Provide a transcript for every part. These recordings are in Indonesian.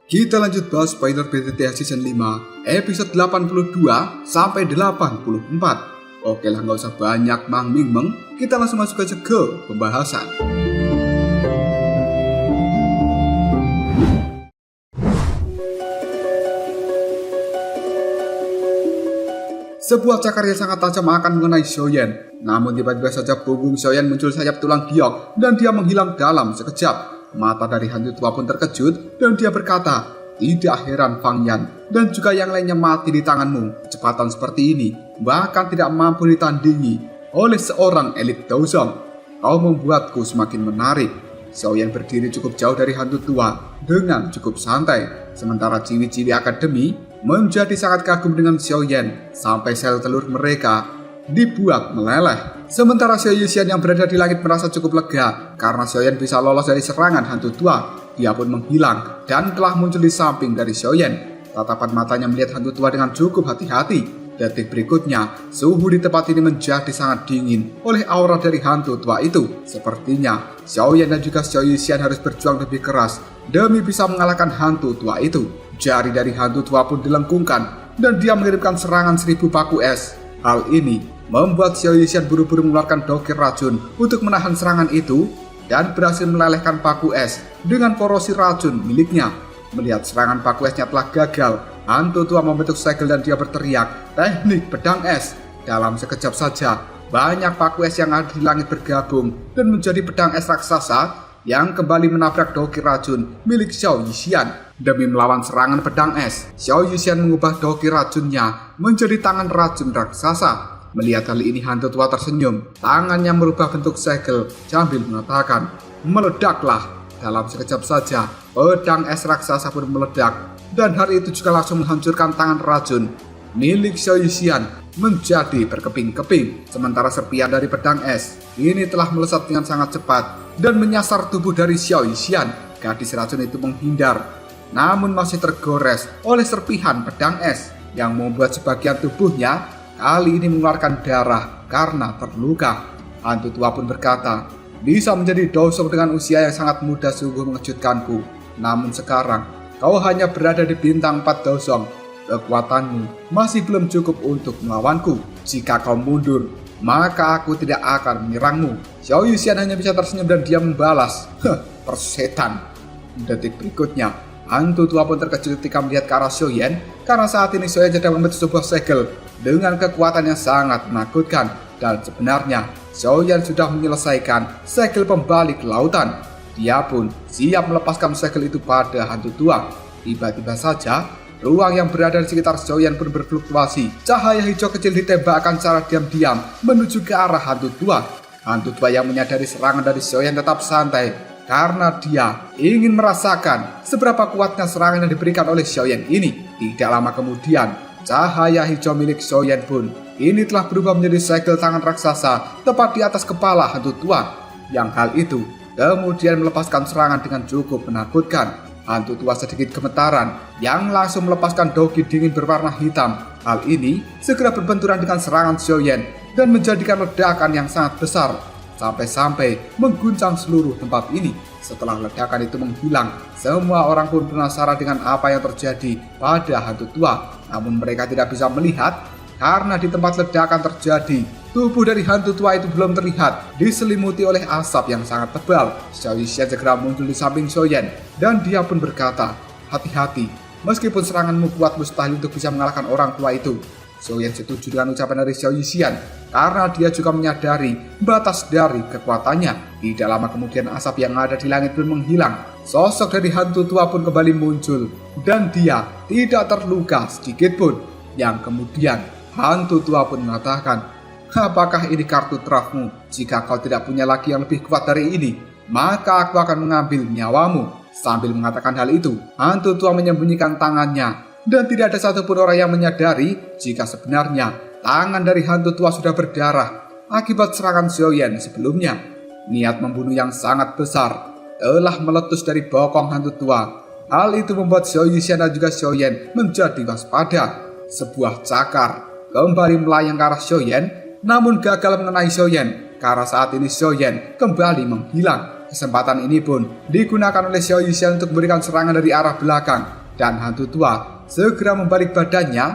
Kita lanjut bahas spoiler BTTH Season 5 episode 82 sampai 84. Oke lah, nggak usah banyak mang-ming-meng, kita langsung masuk aja ke pembahasan. Sebuah cakar yang sangat tajam akan mengenai Xiaoyan. Namun tiba-tiba saja punggung Xiaoyan muncul sayap tulang giok dan dia menghilang dalam sekejap. Mata dari hantu tua pun terkejut dan dia berkata, "Tidak heran Fang Yan dan juga yang lainnya mati di tanganmu. Kecepatan seperti ini bahkan tidak mampu ditandingi oleh seorang elit Daozong. Kau membuatku semakin menarik." Xiaoyan berdiri cukup jauh dari hantu tua dengan cukup santai. Sementara ciwi-ciwi akademi menjadi sangat kagum dengan Xiaoyan sampai sel telur mereka dibuat meleleh. Sementara Xiao Yuxian yang berada di langit merasa cukup lega karena Xiaoyan bisa lolos dari serangan hantu tua. Dia pun menghilang dan telah muncul di samping dari Xiaoyan. Tatapan matanya melihat hantu tua dengan cukup hati-hati. Detik berikutnya, suhu di tempat ini menjadi sangat dingin oleh aura dari hantu tua itu. Sepertinya Xiaoyan dan juga Xiao Yuxian harus berjuang lebih keras demi bisa mengalahkan hantu tua itu. Jari dari hantu tua pun dilengkungkan dan dia mengirimkan serangan 1000 paku es. Hal ini membuat Xiao Yuxian buru-buru mengeluarkan dokir racun untuk menahan serangan itu dan berhasil melelehkan paku es dengan korosi racun miliknya. Melihat serangan paku esnya telah gagal, hantu tua membentuk segel dan dia berteriak, "Teknik pedang es." Dalam sekejap saja, banyak paku es yang ada di langit bergabung dan menjadi pedang es raksasa yang kembali menabrak dokir racun milik Xiao Yuxian. Demi melawan serangan pedang es, Xiao Yuxian mengubah dokir racunnya menjadi tangan racun raksasa. Melihat hal ini, hantu tua tersenyum. Tangannya merubah bentuk segel sambil mengatakan, "Meledaklah." Dalam sekejap saja, pedang es raksasa pun meledak. Dan hal itu juga langsung menghancurkan tangan racun milik Xiao Yuxian menjadi berkeping-keping. Sementara serpian dari pedang es ini telah melesat dengan sangat cepat dan menyasar tubuh dari Xiao Yuxian. Gadis racun itu menghindar, namun masih tergores oleh serpihan pedang es yang membuat sebagian tubuhnya kali ini mengeluarkan darah karena terluka. Hantu tua pun berkata, "Bisa menjadi Daozong dengan usia yang sangat muda sungguh mengejutkanku. Namun sekarang kau hanya berada di bintang 4 Daozong. Kekuatanmu masih belum cukup untuk melawanku. Jika kau mundur, maka aku tidak akan menyerangmu." Xiao Yuxian hanya bisa tersenyum dan dia membalas, "Persetan." Detik berikutnya, hantu tua pun terkejut ketika melihat ke arah Xiaoyan karena saat ini Xiaoyan sedang membentuk sebuah segel dengan kekuatan yang sangat menakutkan. Dan sebenarnya Xiaoyan sudah menyelesaikan segel pembalik lautan. Dia pun siap melepaskan segel itu pada hantu tua. Tiba-tiba saja ruang yang berada di sekitar Xiaoyan pun berfluktuasi. Cahaya hijau kecil ditembakkan secara diam-diam menuju ke arah hantu tua. Hantu tua yang menyadari serangan dari Xiaoyan tetap santai karena dia ingin merasakan seberapa kuatnya serangan yang diberikan oleh Xiaoyan ini. Tidak lama kemudian, cahaya hijau milik Xiaoyan pun ini telah berubah menjadi segel tangan raksasa tepat di atas kepala hantu tua. Yang hal itu kemudian melepaskan serangan dengan cukup menakutkan. Hantu tua sedikit gemetaran yang langsung melepaskan doki dingin berwarna hitam. Hal ini segera berbenturan dengan serangan Xiaoyan dan menjadikan ledakan yang sangat besar sampai-sampai mengguncang seluruh tempat ini. Setelah ledakan itu menghilang, semua orang pun penasaran dengan apa yang terjadi pada hantu tua. Namun mereka tidak bisa melihat karena di tempat ledakan terjadi, tubuh dari hantu tua itu belum terlihat, diselimuti oleh asap yang sangat tebal. Xiao Yuxian segera muncul di samping Xiaoyan dan dia pun berkata, "Hati-hati, meskipun seranganmu kuat mustahil untuk bisa mengalahkan orang tua itu." Xiaoyan setuju dengan ucapan dari Xiao Yuxian karena dia juga menyadari batas dari kekuatannya. Tidak lama kemudian asap yang ada di langit pun menghilang. Sosok dari hantu tua pun kembali muncul dan dia tidak terluka sedikit pun. Yang kemudian hantu tua pun mengatakan, "Apakah ini kartu trafmu? Jika kau tidak punya lagi yang lebih kuat dari ini, maka aku akan mengambil nyawamu." Sambil mengatakan hal itu, hantu tua menyembunyikan tangannya dan tidak ada satupun orang yang menyadari jika sebenarnya tangan dari hantu tua sudah berdarah akibat serangan Xiaoyan sebelumnya. Niat membunuh yang sangat besar telah meletus dari bokong hantu tua. Hal itu membuat Xiao Yuxian dan juga Xiaoyan menjadi waspada. Sebuah cakar kembali melayang ke arah Xiaoyan, namun gagal mengenai Xiaoyan karena saat ini Xiaoyan kembali menghilang. Kesempatan ini pun digunakan oleh Xiao Yuxian untuk memberikan serangan dari arah belakang dan hantu tua segera membalik badannya,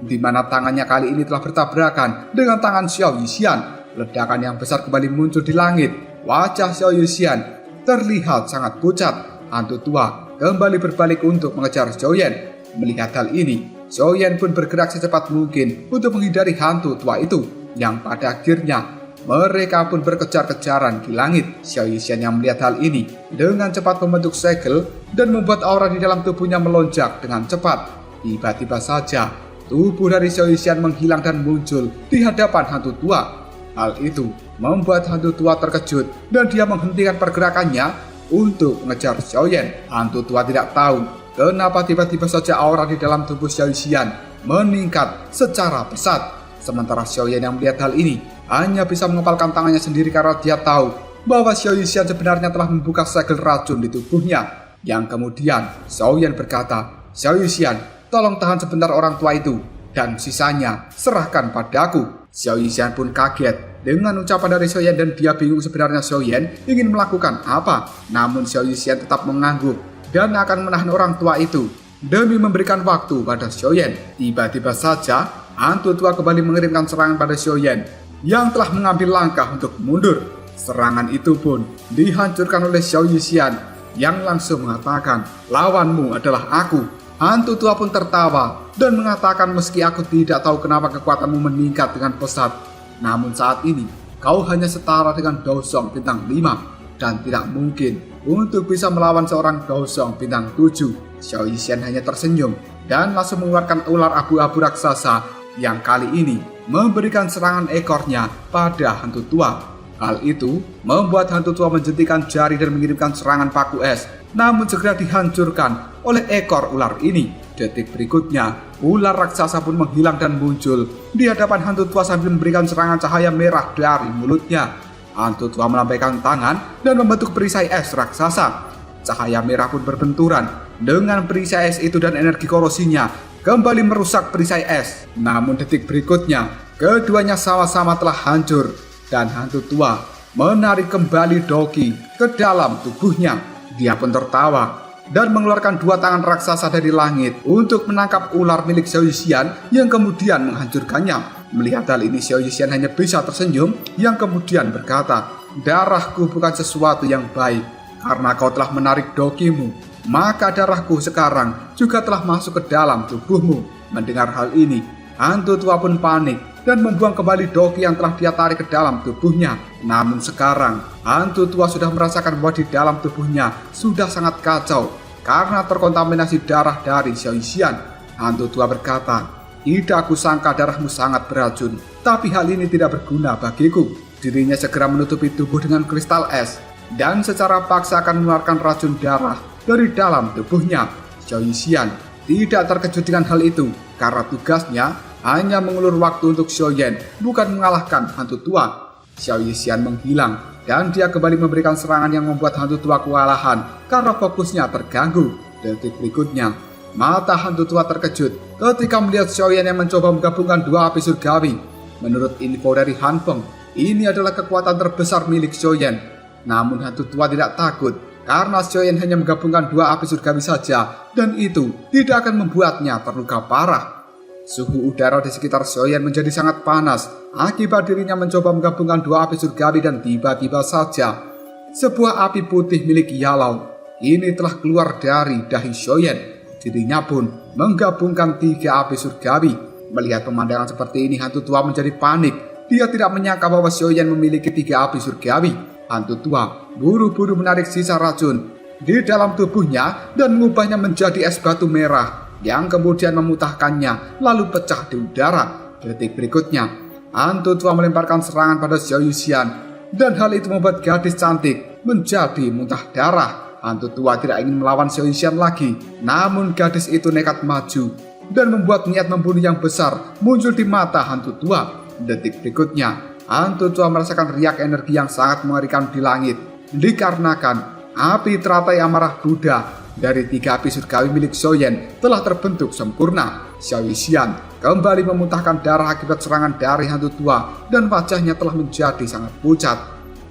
di mana tangannya kali ini telah bertabrakan dengan tangan Xiao Yixian. Ledakan yang besar kembali muncul di langit. Wajah Xiao Yixian terlihat sangat pucat. Hantu tua kembali berbalik untuk mengejar Zhou Yan. Melihat hal ini, Zhou Yan pun bergerak secepat mungkin untuk menghindari hantu tua itu, yang pada akhirnya mereka pun berkejar-kejaran di langit. Xiao Yixian yang melihat hal ini dengan cepat membentuk segel dan membuat aura di dalam tubuhnya melonjak dengan cepat. Tiba-tiba saja tubuh dari Xiao Yixian menghilang dan muncul di hadapan hantu tua. Hal itu membuat hantu tua terkejut dan dia menghentikan pergerakannya untuk mengejar Xiao Yan. Hantu tua tidak tahu kenapa tiba-tiba saja aura di dalam tubuh Xiao Yixian meningkat secara pesat. Sementara Xiao Yan yang melihat hal ini hanya bisa mengepalkan tangannya sendiri karena dia tahu bahwa Xiao Yixian sebenarnya telah membuka segel racun di tubuhnya. Yang kemudian Xiao Yan berkata, "Xiao Yixian, tolong tahan sebentar orang tua itu, dan sisanya serahkan padaku." Xiao Yixian pun kaget dengan ucapan dari Xiao Yan dan dia bingung sebenarnya Xiao Yan ingin melakukan apa. Namun Xiao Yixian tetap mengangguk dan akan menahan orang tua itu demi memberikan waktu pada Xiao Yan. Tiba-tiba saja hantu tua kembali mengirimkan serangan pada Xiao Yan yang telah mengambil langkah untuk mundur. Serangan itu pun dihancurkan oleh Xiao Yixian yang langsung mengatakan, "Lawanmu adalah aku." Hantu tua pun tertawa dan mengatakan, "Meski aku tidak tahu kenapa kekuatanmu meningkat dengan pesat, namun saat ini kau hanya setara dengan Daosong bintang 5 dan tidak mungkin untuk bisa melawan seorang Daosong bintang 7. Xiao Yixian hanya tersenyum dan langsung mengeluarkan ular abu-abu raksasa yang kali ini memberikan serangan ekornya pada hantu tua. Hal itu membuat hantu tua menjentikan jari dan mengirimkan serangan paku es, namun segera dihancurkan oleh ekor ular ini. Detik berikutnya, ular raksasa pun menghilang dan muncul di hadapan hantu tua sambil memberikan serangan cahaya merah dari mulutnya. Hantu tua melambaikan tangan dan membentuk perisai es raksasa. Cahaya merah pun berbenturan dengan perisai es itu dan energi korosinya kembali merusak perisai es. Namun detik berikutnya, keduanya sama-sama telah hancur dan hantu tua menarik kembali Doki ke dalam tubuhnya. Dia pun tertawa dan mengeluarkan dua tangan raksasa dari langit untuk menangkap ular milik Xiao Yixian yang kemudian menghancurkannya. Melihat hal ini, Xiao Yixian hanya bisa tersenyum yang kemudian berkata, "Darahku bukan sesuatu yang baik. Karena kau telah menarik Dokimu, maka darahku sekarang juga telah masuk ke dalam tubuhmu." Mendengar hal ini, hantu tua pun panik dan membuang kembali Doki yang telah dia tarik ke dalam tubuhnya. Namun sekarang, hantu tua sudah merasakan bahwa di dalam tubuhnya sudah sangat kacau karena terkontaminasi darah dari Xiao Yixian. Hantu tua berkata, "Tidak kusangka darahmu sangat beracun, tapi hal ini tidak berguna bagiku." Dirinya segera menutupi tubuh dengan kristal es dan secara paksa akan mengeluarkan racun darah dari dalam tubuhnya. Xiao Yixian tidak terkejut dengan hal itu karena tugasnya hanya mengulur waktu untuk Xiao Yan, bukan mengalahkan hantu tua. Xiao Yixian menghilang dan dia kembali memberikan serangan yang membuat hantu tua kewalahan karena fokusnya terganggu. Detik berikutnya, mata hantu tua terkejut ketika melihat Xiao Yan yang mencoba menggabungkan dua api surgawi. Menurut info dari Han Peng, ini adalah kekuatan terbesar milik Xiao Yan. Namun hantu tua tidak takut karena Xiao Yan hanya menggabungkan dua api surgawi saja dan itu tidak akan membuatnya terluka parah. Suhu udara di sekitar Xiao Yan menjadi sangat panas akibat dirinya mencoba menggabungkan dua api surgawi dan tiba-tiba saja sebuah api putih milik Yalau ini telah keluar dari dahi Xiao Yan. Dirinya pun menggabungkan 3 api surgawi. Melihat pemandangan seperti ini, hantu tua menjadi panik. Dia tidak menyangka bahwa Xiao Yan memiliki 3 api surgawi. Hantu tua buru-buru menarik sisa racun di dalam tubuhnya dan mengubahnya menjadi es batu merah yang kemudian memutahkannya lalu pecah di udara. Detik berikutnya, hantu tua melemparkan serangan pada Xiao Yixian dan hal itu membuat gadis cantik menjadi muntah darah. Hantu tua tidak ingin melawan Xiao Yixian lagi, namun gadis itu nekat maju dan membuat niat membunuh yang besar muncul di mata hantu tua. Detik berikutnya, hantu tua merasakan riak energi yang sangat mengerikan di langit dikarenakan api teratai amarah Buddha dari 3 api surgawi milik Xiao Yan telah terbentuk sempurna. Xiao Yixian kembali memuntahkan darah akibat serangan dari hantu tua dan wajahnya telah menjadi sangat pucat.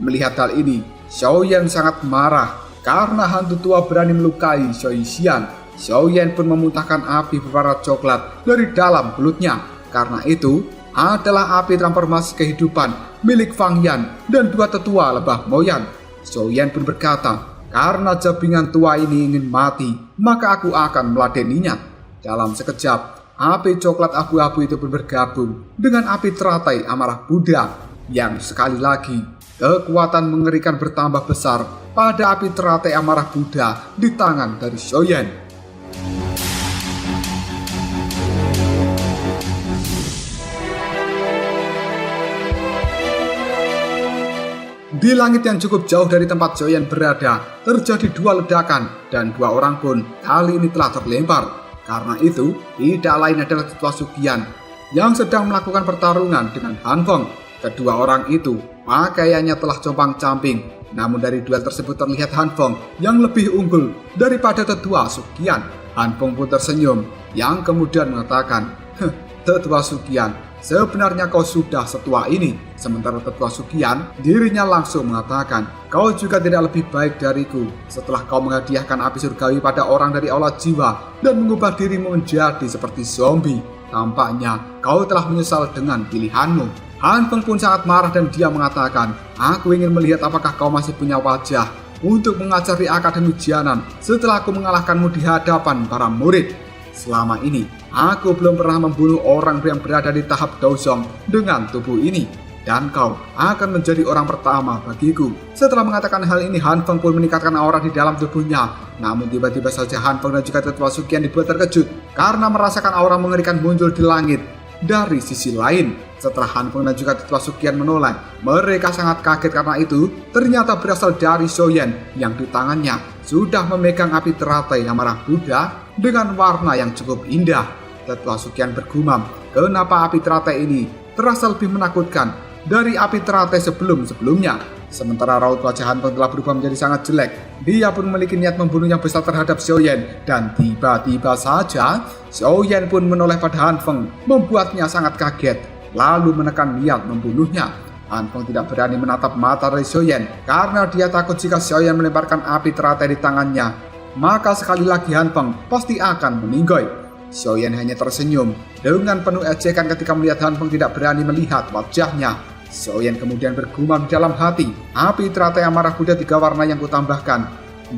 Melihat hal ini, Xiao Yan sangat marah karena hantu tua berani melukai Xiao Yixian. Xiaoyan pun memuntahkan api berwarna coklat dari dalam mulutnya. Karena itu adalah api transformasi kehidupan milik Fang Yan dan dua tetua lebah moyang. Xiaoyan pun berkata, karena jabingan tua ini ingin mati, maka aku akan meladeninya. Dalam sekejap, api coklat abu-abu itu pun bergabung dengan api teratai amarah Buddha, yang sekali lagi kekuatan mengerikan bertambah besar pada api teratai amarah Buddha di tangan dari Xiaoyan. Di langit yang cukup jauh dari tempat Xiaoyan berada, terjadi dua ledakan dan dua orang pun kali ini telah terlempar. Karena itu, tidak lain adalah tetua Sugian yang sedang melakukan pertarungan dengan Han Feng. Kedua orang itu pakaiannya telah compang-camping, namun dari duel tersebut terlihat Han Feng yang lebih unggul daripada tetua Sugian. Han Feng pun tersenyum, yang kemudian mengatakan, "Tetua Sugian, sebenarnya kau sudah setua ini." Sementara tetua Sugian, dirinya langsung mengatakan, "Kau juga tidak lebih baik dariku setelah kau menghadiahkan api surgawi pada orang dari aula jiwa dan mengubah dirimu menjadi seperti zombie. Tampaknya kau telah menyesal dengan pilihanmu." Han Feng pun sangat marah dan dia mengatakan, "Aku ingin melihat apakah kau masih punya wajah untuk mengajar di Akademi Jianan setelah aku mengalahkanmu di hadapan para murid. Selama ini, aku belum pernah membunuh orang yang berada di tahap Daozong dengan tubuh ini, dan kau akan menjadi orang pertama bagiku." Setelah mengatakan hal ini, Han Feng pun meningkatkan aura di dalam tubuhnya. Namun tiba-tiba saja Han Feng dan juga tetua Sugian dibuat terkejut karena merasakan aura mengerikan muncul di langit. Dari sisi lain, setelah Han Feng dan juga tetua Sugian menoleh, mereka sangat kaget karena itu ternyata berasal dari Xiaoyan yang di tangannya sudah memegang api teratai amarah Buddha dengan warna yang cukup indah. Tetua Sugian bergumam, kenapa api teratai ini terasa lebih menakutkan dari api teratai sebelum-sebelumnya. Sementara raut wajah Han Feng telah berubah menjadi sangat jelek. Dia pun memiliki niat membunuh yang besar terhadap Xiaoyan. Dan tiba-tiba saja Xiaoyan pun menoleh pada Han Feng, membuatnya sangat kaget, lalu menekan niat membunuhnya. Han Feng tidak berani menatap mata dari Xiaoyan karena dia takut jika Xiaoyan melemparkan api teratai di tangannya, maka sekali lagi Han Feng pasti akan meninggoy. Xiaoyan hanya tersenyum dengan penuh ejekan ketika melihat Han Feng tidak berani melihat wajahnya. Xiaoyan kemudian bergumam dalam hati, api teratai amarah Buddha 3 warna yang kutambahkan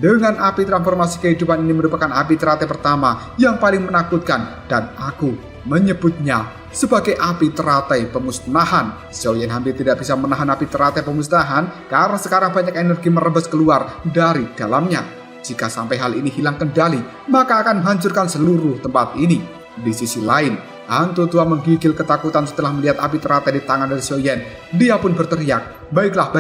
dengan api transformasi kehidupan ini merupakan api teratai pertama yang paling menakutkan, dan aku menyebutnya sebagai api teratai pemusnahan. Xiaoyan hampir tidak bisa menahan api teratai pemusnahan karena sekarang banyak energi merembes keluar dari dalamnya. Jika sampai hal ini hilang kendali, maka akan menghancurkan seluruh tempat ini. Di sisi lain, hantu tua menggigil ketakutan setelah melihat api teratai di tangan dari Xiaoyan. Dia pun berteriak, baiklah,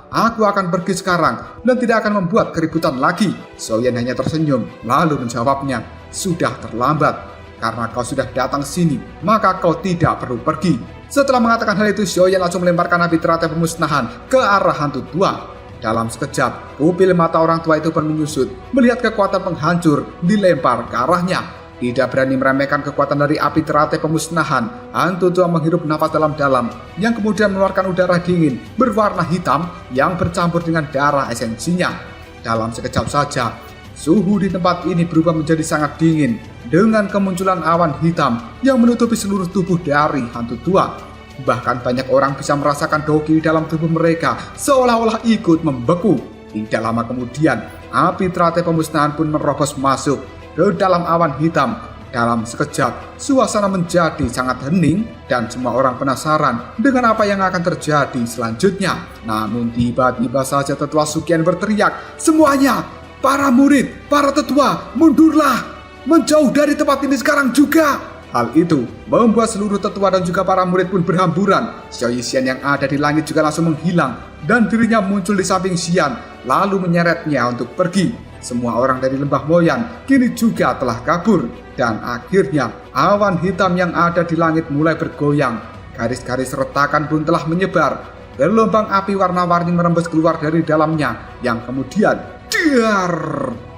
aku akan pergi sekarang dan tidak akan membuat keributan lagi." Xiaoyan hanya tersenyum, lalu menjawabnya, "Sudah terlambat. Karena kau sudah datang sini, maka kau tidak perlu pergi." Setelah mengatakan hal itu, Xiaoyan langsung melemparkan api teratai pemusnahan ke arah hantu tua. Dalam sekejap, pupil mata orang tua itu pun menyusut melihat kekuatan penghancur dilempar ke arahnya. Tidak berani meremehkan kekuatan dari api teratai pemusnahan, hantu tua menghirup nafas dalam-dalam yang kemudian mengeluarkan udara dingin berwarna hitam yang bercampur dengan darah esensinya. Dalam sekejap saja, suhu di tempat ini berubah menjadi sangat dingin dengan kemunculan awan hitam yang menutupi seluruh tubuh dari hantu tua. Bahkan banyak orang bisa merasakan dogi di dalam tubuh mereka seolah-olah ikut membeku. Tidak lama kemudian, api teratai pemusnahan pun menerobos masuk ke dalam awan hitam. Dalam sekejap, suasana menjadi sangat hening dan semua orang penasaran dengan apa yang akan terjadi selanjutnya. Namun tiba-tiba saja tetua Sugian berteriak, "Semuanya, para murid, para tetua, mundurlah! Menjauh dari tempat ini sekarang juga!" Hal itu membuat seluruh tetua dan juga para murid pun berhamburan. Xiao Yixian yang ada di langit juga langsung menghilang dan dirinya muncul di samping Xian lalu menyeretnya untuk pergi. Semua orang dari lembah Moyan kini juga telah kabur, dan akhirnya awan hitam yang ada di langit mulai bergoyang. Garis-garis retakan pun telah menyebar. Gelombang api warna-warni merembes keluar dari dalamnya yang kemudian dar.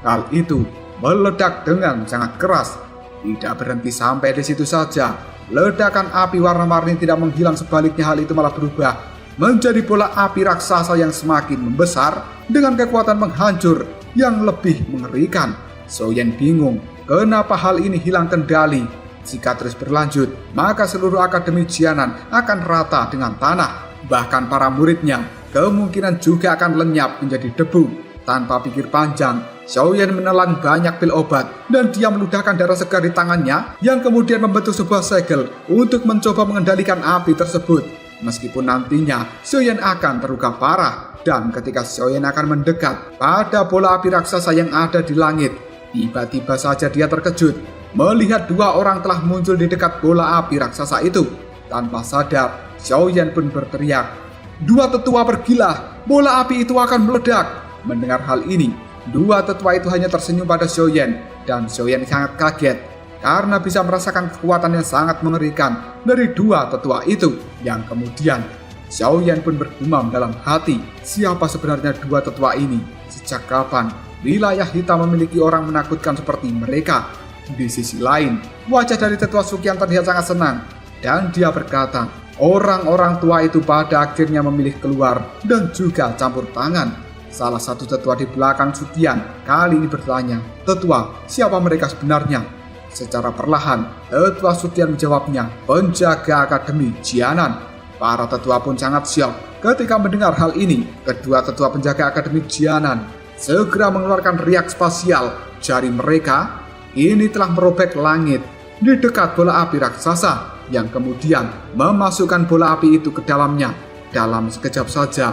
Hal itu meledak dengan sangat keras. Tidak berhenti sampai di situ saja. Ledakan api warna-warni tidak menghilang, sebaliknya hal itu malah berubah menjadi bola api raksasa yang semakin membesar dengan kekuatan penghancur yang lebih mengerikan. Xiaoyan bingung kenapa hal ini hilang kendali. Jika terus berlanjut, maka seluruh Akademi Jianan akan rata dengan tanah. Bahkan para muridnya kemungkinan juga akan lenyap menjadi debu. Tanpa pikir panjang, Xiaoyan menelan banyak pil obat dan dia meludahkan darah segar di tangannya yang kemudian membentuk sebuah segel untuk mencoba mengendalikan api tersebut. Meskipun nantinya Xiaoyan akan terluka parah, dan ketika Xiaoyan akan mendekat pada bola api raksasa yang ada di langit, tiba-tiba saja dia terkejut melihat dua orang telah muncul di dekat bola api raksasa itu. Tanpa sadar, Xiaoyan pun berteriak, "Dua tetua pergilah, bola api itu akan meledak." Mendengar hal ini, dua tetua itu hanya tersenyum pada Xiaoyan, dan Xiaoyan sangat kaget karena bisa merasakan kekuatan yang sangat mengerikan dari dua tetua itu. Yang kemudian Xiaoyan pun bergumam dalam hati, siapa sebenarnya dua tetua ini? Sejak kapan wilayah hitam memiliki orang menakutkan seperti mereka? Di sisi lain, wajah dari tetua Suqian terlihat sangat senang, dan dia berkata, orang-orang tua itu pada akhirnya memilih keluar dan juga campur tangan. Salah satu tetua di belakang Suqian kali ini bertanya, "Tetua, siapa mereka sebenarnya?" Secara perlahan, tetua Suqian menjawabnya, "Penjaga Akademi Jianan." Para tetua pun sangat syok ketika mendengar hal ini. Kedua tetua penjaga Akademi Jianan segera mengeluarkan riak spasial. Jari mereka ini telah merobek langit di dekat bola api raksasa, yang kemudian memasukkan bola api itu ke dalamnya. Dalam sekejap saja,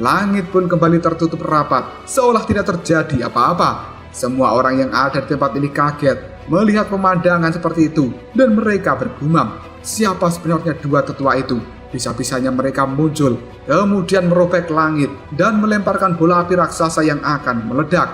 langit pun kembali tertutup rapat, seolah tidak terjadi apa-apa. Semua orang yang ada di tempat ini kaget melihat pemandangan seperti itu, dan mereka bergumam, siapa sebenarnya dua tetua itu? Bisa-bisanya mereka muncul, kemudian merobek langit dan melemparkan bola api raksasa yang akan meledak.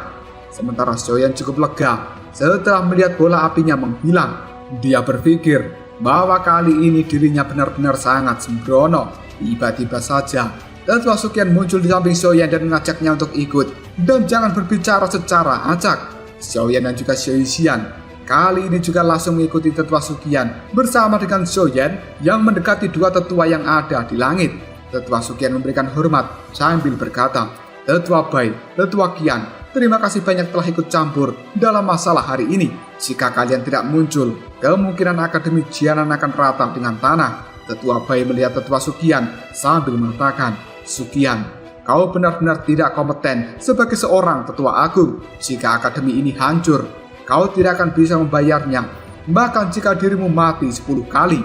Sementara Xiaoyan cukup lega setelah melihat bola apinya menghilang. Dia berpikir bahwa kali ini dirinya benar-benar sangat sembrono. Tiba-tiba saja tetua Suqian muncul di samping Xiaoyan dan mengajaknya untuk ikut, dan jangan berbicara secara acak. Xiaoyan dan juga Xiaoyan kali ini juga langsung mengikuti tetua Suqian bersama dengan Xiaoyan yang mendekati dua tetua yang ada di langit. Tetua Suqian memberikan hormat sambil berkata, "Tetua Bai, tetua Qian, terima kasih banyak telah ikut campur dalam masalah hari ini. Jika kalian tidak muncul, kemungkinan Akademi Jianan akan rata dengan tanah." Tetua Bai melihat tetua Suqian sambil mengatakan, "Suqian, kau benar-benar tidak kompeten sebagai seorang tetua agung. Jika akademi ini hancur, kau tidak akan bisa membayarnya, bahkan jika dirimu mati 10 kali.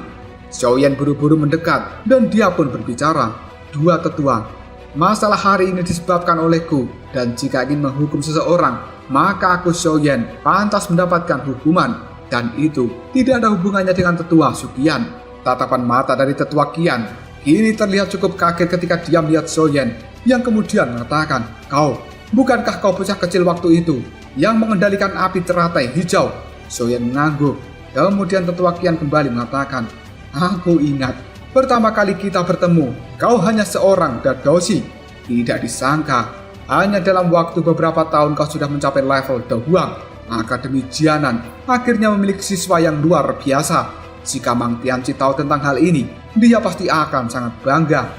Xiaoyan buru-buru mendekat dan dia pun berbicara, "Dua tetua, masalah hari ini disebabkan olehku, dan jika ingin menghukum seseorang, maka aku Xiaoyan pantas mendapatkan hukuman, dan itu tidak ada hubungannya dengan tetua Suqian." Tatapan mata dari tetua Qian kini terlihat cukup kaget ketika dia melihat Xiaoyan, yang kemudian mengatakan, bukankah kau bocah kecil waktu itu yang mengendalikan api teratai hijau?" Xiaoyan mengangguk. Kemudian tetua Qian kembali mengatakan, "Aku ingat, pertama kali kita bertemu, kau hanya seorang dadoshi. Tidak disangka, hanya dalam waktu beberapa tahun kau sudah mencapai level The Huang. Akademi Jianan akhirnya memiliki siswa yang luar biasa. Jika Mang Tianqi tahu tentang hal ini, dia pasti akan sangat bangga."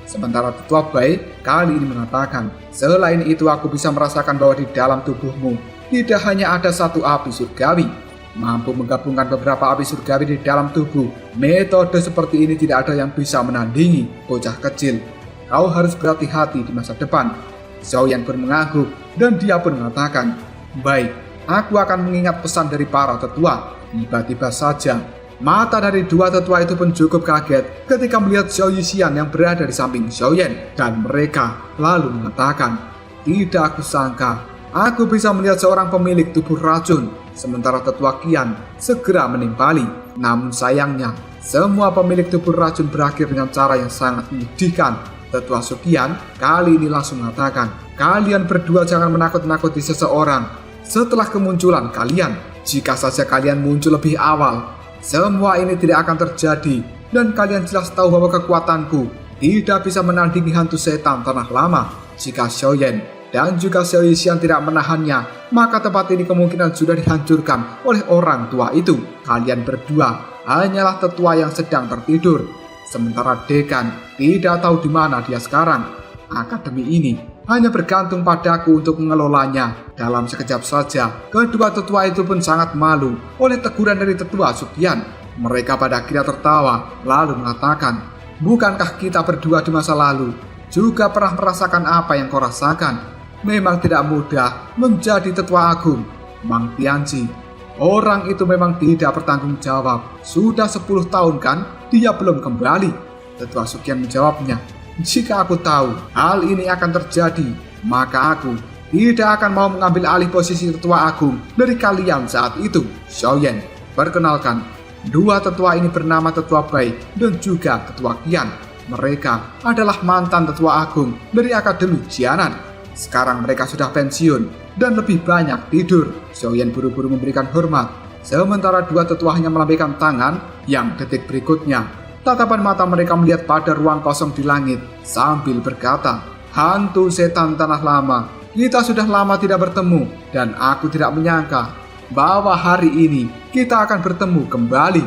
Sementara tetua Bai kali ini mengatakan, "Selain itu aku bisa merasakan bahwa di dalam tubuhmu tidak hanya ada satu api surgawi. Mampu menggabungkan beberapa api surgawi di dalam tubuh. Metode seperti ini tidak ada yang bisa menandingi, bocah kecil. Kau harus berhati-hati di masa depan." Xiaoyan pun mengangguk dan dia pun mengatakan, "Baik, aku akan mengingat pesan dari para tetua." Tiba-tiba saja mata dari dua tetua itu pun cukup kaget ketika melihat Xiaoyan yang berada di samping Xiaoyan, dan mereka lalu mengatakan, "Tidak aku sangka, aku bisa melihat seorang pemilik tubuh racun." Sementara tetua Qian segera menimpali. Namun sayangnya, semua pemilik tubuh racun berakhir dengan cara yang sangat menyedihkan. Tetua Suqian kali ini langsung mengatakan, "Kalian berdua jangan menakut-nakuti seseorang setelah kemunculan kalian. Jika saja kalian muncul lebih awal, semua ini tidak akan terjadi, dan kalian jelas tahu bahwa kekuatanku tidak bisa menandingi hantu setan tanah lama. Jika Xiaoyan dan juga Xiaoyan tidak menahannya, maka tempat ini kemungkinan sudah dihancurkan oleh orang tua itu. Kalian berdua hanyalah tetua yang sedang tertidur. Sementara dekan tidak tahu di mana dia sekarang. Akademi ini hanya bergantung padaku untuk mengelolanya. Dalam sekejap saja, kedua tetua itu pun sangat malu oleh teguran dari tetua Sukian. Mereka pada akhirnya tertawa, lalu mengatakan, "Bukankah kita berdua di masa lalu juga pernah merasakan apa yang kau rasakan? Memang tidak mudah menjadi tetua agung, Mang Tianji. Orang itu memang tidak bertanggung jawab. Sudah 10 tahun kan dia belum kembali." Tetua Sukian menjawabnya, "Jika aku tahu hal ini akan terjadi, maka aku tidak akan mau mengambil alih posisi tetua agung dari kalian saat itu." Xiaoyan, perkenalkan, dua tetua ini bernama Tetua Bai dan juga Tetua Qian. Mereka adalah mantan tetua agung dari Akademi Jianan. Sekarang mereka sudah pensiun dan lebih banyak tidur. Xiaoyan buru-buru memberikan hormat, sementara dua tetua hanya melambaikan tangan. Yang detik berikutnya, tatapan mata mereka melihat pada ruang kosong di langit sambil berkata, "Hantu setan tanah lama, kita sudah lama tidak bertemu dan aku tidak menyangka bahwa hari ini kita akan bertemu kembali."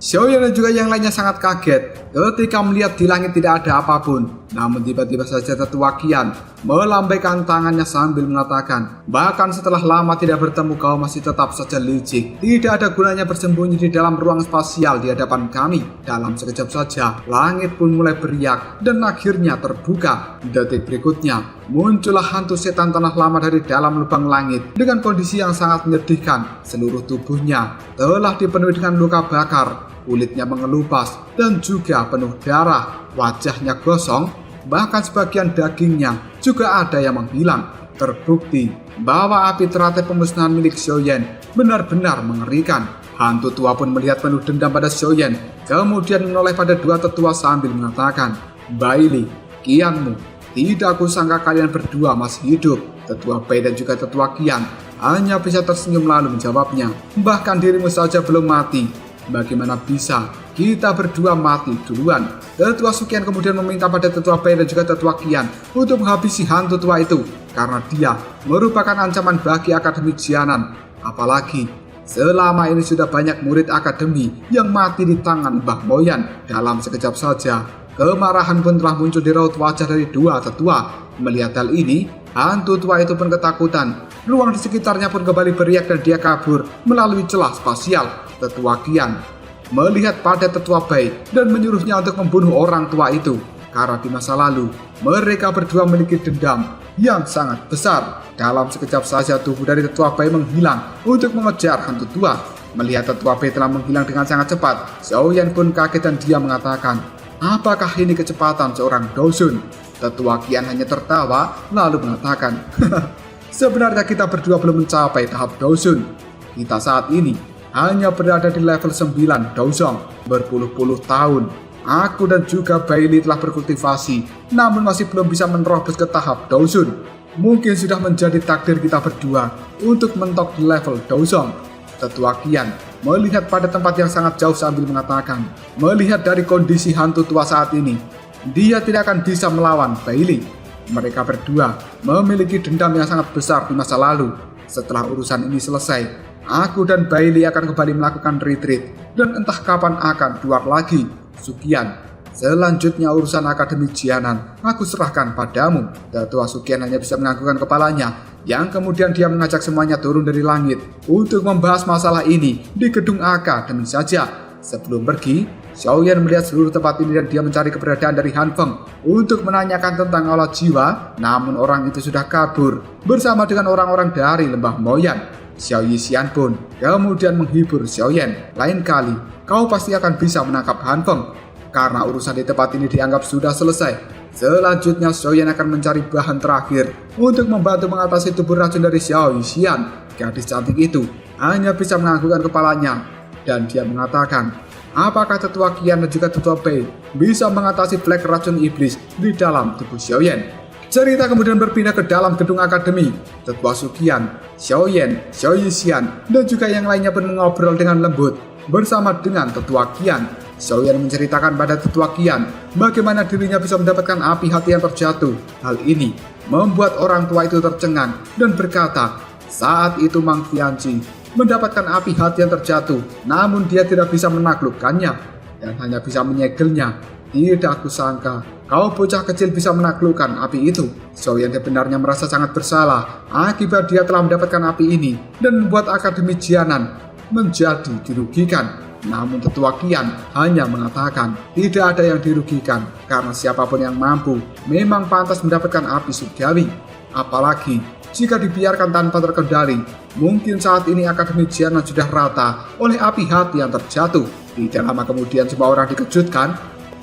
Xiaoyan dan juga yang lainnya sangat kaget ketika melihat di langit tidak ada apapun. Namun tiba-tiba saja Tetua Qian melambaikan tangannya sambil mengatakan, "Bahkan setelah lama tidak bertemu, kau masih tetap saja licik. Tidak ada gunanya bersembunyi di dalam ruang spasial di hadapan kami." Dalam sekejap saja, langit pun mulai beriak dan akhirnya terbuka. Detik berikutnya, muncullah hantu setan tanah lama dari dalam lubang langit dengan kondisi yang sangat menyedihkan. Seluruh tubuhnya telah dipenuhi dengan luka bakar, kulitnya mengelupas dan juga penuh darah. Wajahnya gosong, bahkan sebagian dagingnya juga ada yang menghilang. Terbukti bahwa api teratai pemusnahan milik Xiaoyan benar-benar mengerikan. Hantu tua pun melihat penuh dendam pada Xiaoyan, kemudian menoleh pada dua tetua sambil mengatakan, "Baili, Qianmu, tidak kusangka kalian berdua masih hidup." Tetua Bai dan juga Tetua Qian hanya bisa tersenyum lalu menjawabnya, "Bahkan dirimu saja belum mati. Bagaimana bisa kita berdua mati duluan?" Tetua Sukian kemudian meminta pada Tetua Bai dan juga Tetua Qian untuk menghabisi hantu tua itu, karena dia merupakan ancaman bagi Akademi Jianan. Apalagi selama ini sudah banyak murid akademi yang mati di tangan Mbah Moyan. Dalam sekejap saja, kemarahan pun telah muncul di raut wajah dari dua tetua. Melihat hal ini, hantu tua itu pun ketakutan. Ruang di sekitarnya pun kembali beriak dan dia kabur melalui celah spasial. Tetua Qian melihat pada Tetua Bai dan menyuruhnya untuk membunuh orang tua itu, karena di masa lalu mereka berdua memiliki dendam yang sangat besar. Dalam sekejap saja tubuh dari Tetua Bai menghilang untuk mengejar hantu tua. Melihat Tetua Bai telah menghilang dengan sangat cepat, Xiaoyan pun kaget dan dia mengatakan, "Apakah ini kecepatan seorang Dosun?" Tetua Qian hanya tertawa lalu mengatakan, "Sebenarnya kita berdua belum mencapai tahap Dosun. Kita saat ini hanya berada di level 9 Dousong. Berpuluh-puluh tahun aku dan juga Baili telah berkultivasi, namun masih belum bisa menerobos ke tahap Dosun. Mungkin sudah menjadi takdir kita berdua untuk mentok di level Dousong." Tetua Qian melihat pada tempat yang sangat jauh sambil mengatakan, "Melihat dari kondisi hantu tua saat ini, dia tidak akan bisa melawan Baili. Mereka berdua memiliki dendam yang sangat besar di masa lalu. Setelah urusan ini selesai, aku dan Baili akan kembali melakukan retreat dan entah kapan akan keluar lagi. Sukian, selanjutnya urusan Akademi Jianan aku serahkan padamu." Tetua Sukian hanya bisa menganggukkan kepalanya, yang kemudian dia mengajak semuanya turun dari langit untuk membahas masalah ini di gedung Akademi saja. Sebelum pergi, Xiaoyan melihat seluruh tempat ini dan dia mencari keberadaan dari Han Feng untuk menanyakan tentang aula jiwa, namun orang itu sudah kabur bersama dengan orang-orang dari Lembah Moyan. Xiao Yixian pun kemudian menghibur Xiaoyan, "Lain kali kau pasti akan bisa menangkap Han Feng, karena urusan di tempat ini dianggap sudah selesai. Selanjutnya Xiaoyan akan mencari bahan terakhir untuk membantu mengatasi tubuh racun dari Xiao Yixian." Gadis cantik itu hanya bisa menganggukkan kepalanya dan dia mengatakan, "Apakah Tetua Qian dan juga Tetua Bai bisa mengatasi flek racun iblis di dalam tubuh Xiaoyan?" Cerita kemudian berpindah ke dalam gedung akademi. Tetua Sukian, Xiaoyan, Xiao Yixian, dan juga yang lainnya pun mengobrol dengan lembut bersama dengan Tetua Qian. Xiaoyan menceritakan pada Tetua Qian bagaimana dirinya bisa mendapatkan api hati yang terjatuh. Hal ini membuat orang tua itu tercengang dan berkata, Saat itu Mang Tianzi mendapatkan api hati yang terjatuh, namun dia tidak bisa menaklukkannya dan hanya bisa menyegelnya. Tidak kusangka kau bocah kecil bisa menaklukkan api itu. Xiaoyan sebenarnya merasa sangat bersalah akibat dia telah mendapatkan api ini dan membuat Akademi Jianan menjadi dirugikan. Namun Tetua Qian hanya mengatakan tidak ada yang dirugikan karena siapapun yang mampu memang pantas mendapatkan api surgawi. Apalagi jika dibiarkan tanpa terkendali, mungkin saat ini Akademi Jianan sudah rata oleh api hati yang terjatuh. Tidak lama kemudian semua orang dikejutkan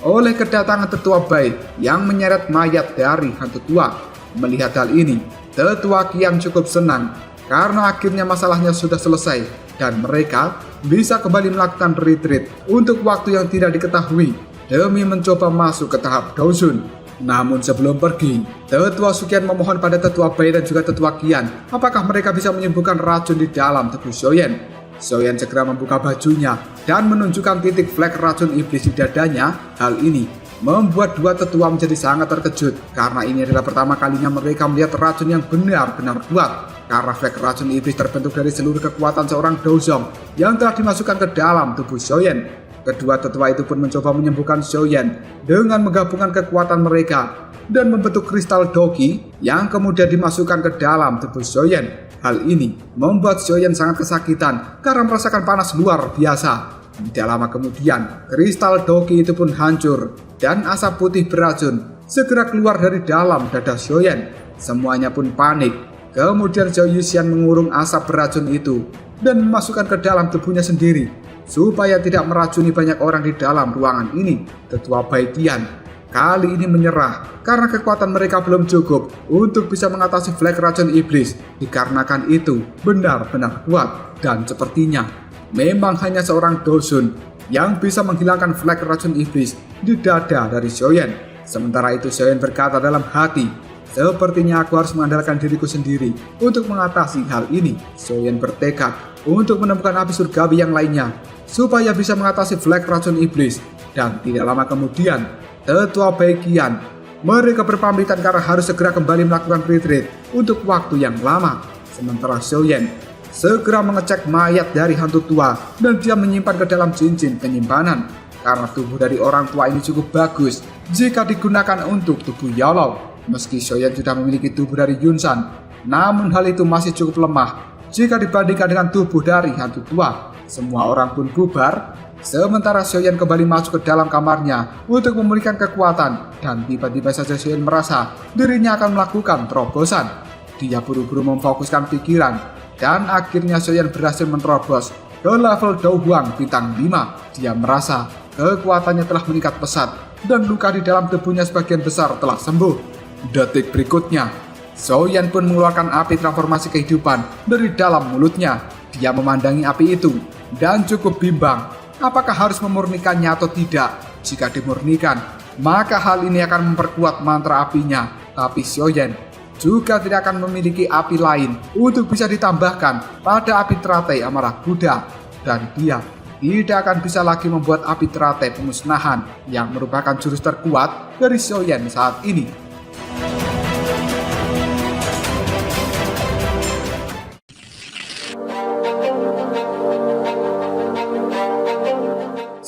oleh kedatangan Tetua Bai yang menyeret mayat dari hantu tua. Melihat hal ini, Tetua Qian cukup senang karena akhirnya masalahnya sudah selesai dan mereka bisa kembali melakukan retreat untuk waktu yang tidak diketahui demi mencoba masuk ke tahap Doujun. Namun sebelum pergi, Tetua Suqian memohon pada Tetua Bai dan juga Tetua Qian apakah mereka bisa menyembuhkan racun di dalam tubuh Xiaoyan. Xiaoyan segera membuka bajunya dan menunjukkan titik flek racun iblis di dadanya. Hal ini membuat dua tetua menjadi sangat terkejut karena ini adalah pertama kalinya mereka melihat racun yang benar-benar kuat. Karena flek racun iblis terbentuk dari seluruh kekuatan seorang Douzong yang telah dimasukkan ke dalam tubuh Xiaoyan. Kedua tetua itu pun mencoba menyembuhkan Xiaoyan dengan menggabungkan kekuatan mereka dan membentuk kristal Doqi yang kemudian dimasukkan ke dalam tubuh Xiaoyan. Hal ini membuat Xiaoyan sangat kesakitan karena merasakan panas luar biasa. Tidak lama kemudian, kristal Doqi itu pun hancur dan asap putih beracun segera keluar dari dalam dada Xiaoyan. Semuanya pun panik. Kemudian Zhao Yuxian mengurung asap beracun itu dan memasukkan ke dalam tubuhnya sendiri supaya tidak meracuni banyak orang di dalam ruangan ini. Tetua Bai Qian kali ini menyerah karena kekuatan mereka belum cukup untuk bisa mengatasi flek racun iblis. Dikarenakan itu benar-benar kuat dan sepertinya memang hanya seorang Douzun yang bisa menghilangkan flek racun iblis di dada dari Xiaoyan. Sementara itu Xiaoyan berkata dalam hati, sepertinya aku harus mengandalkan diriku sendiri untuk mengatasi hal ini. Xiaoyan bertekad untuk menemukan api surgawi yang lainnya supaya bisa mengatasi flek racun iblis. Dan tidak lama kemudian, Tetua Bai Qian mereka berpamitan karena harus segera kembali melakukan retreat untuk waktu yang lama. Sementara Xiaoyan segera mengecek mayat dari hantu tua dan dia menyimpan ke dalam cincin penyimpanan karena tubuh dari orang tua ini cukup bagus jika digunakan untuk tubuh Yaolou. Meski Xiaoyan sudah memiliki tubuh dari Yunsan, namun hal itu masih cukup lemah jika dibandingkan dengan tubuh dari hantu tua. Semua orang pun bubar. Sementara Xiaoyan kembali masuk ke dalam kamarnya untuk memulihkan kekuatan dan tiba-tiba saja Xiaoyan merasa dirinya akan melakukan terobosan. Dia buru-buru memfokuskan pikiran dan akhirnya Xiaoyan berhasil menerobos ke level Dou Huang bintang 5. Dia merasa kekuatannya telah meningkat pesat dan luka di dalam tubuhnya sebagian besar telah sembuh. Detik berikutnya, Xiaoyan pun mengeluarkan api transformasi kehidupan dari dalam mulutnya. Dia memandangi api itu dan cukup bimbang apakah harus memurnikannya atau tidak. Jika dimurnikan, maka hal ini akan memperkuat mantra apinya. Tapi Xiaoyan juga tidak akan memiliki api lain untuk bisa ditambahkan pada api teratai amarah Buddha. Dan dia tidak akan bisa lagi membuat api teratai pemusnahan yang merupakan jurus terkuat dari Xiaoyan saat ini.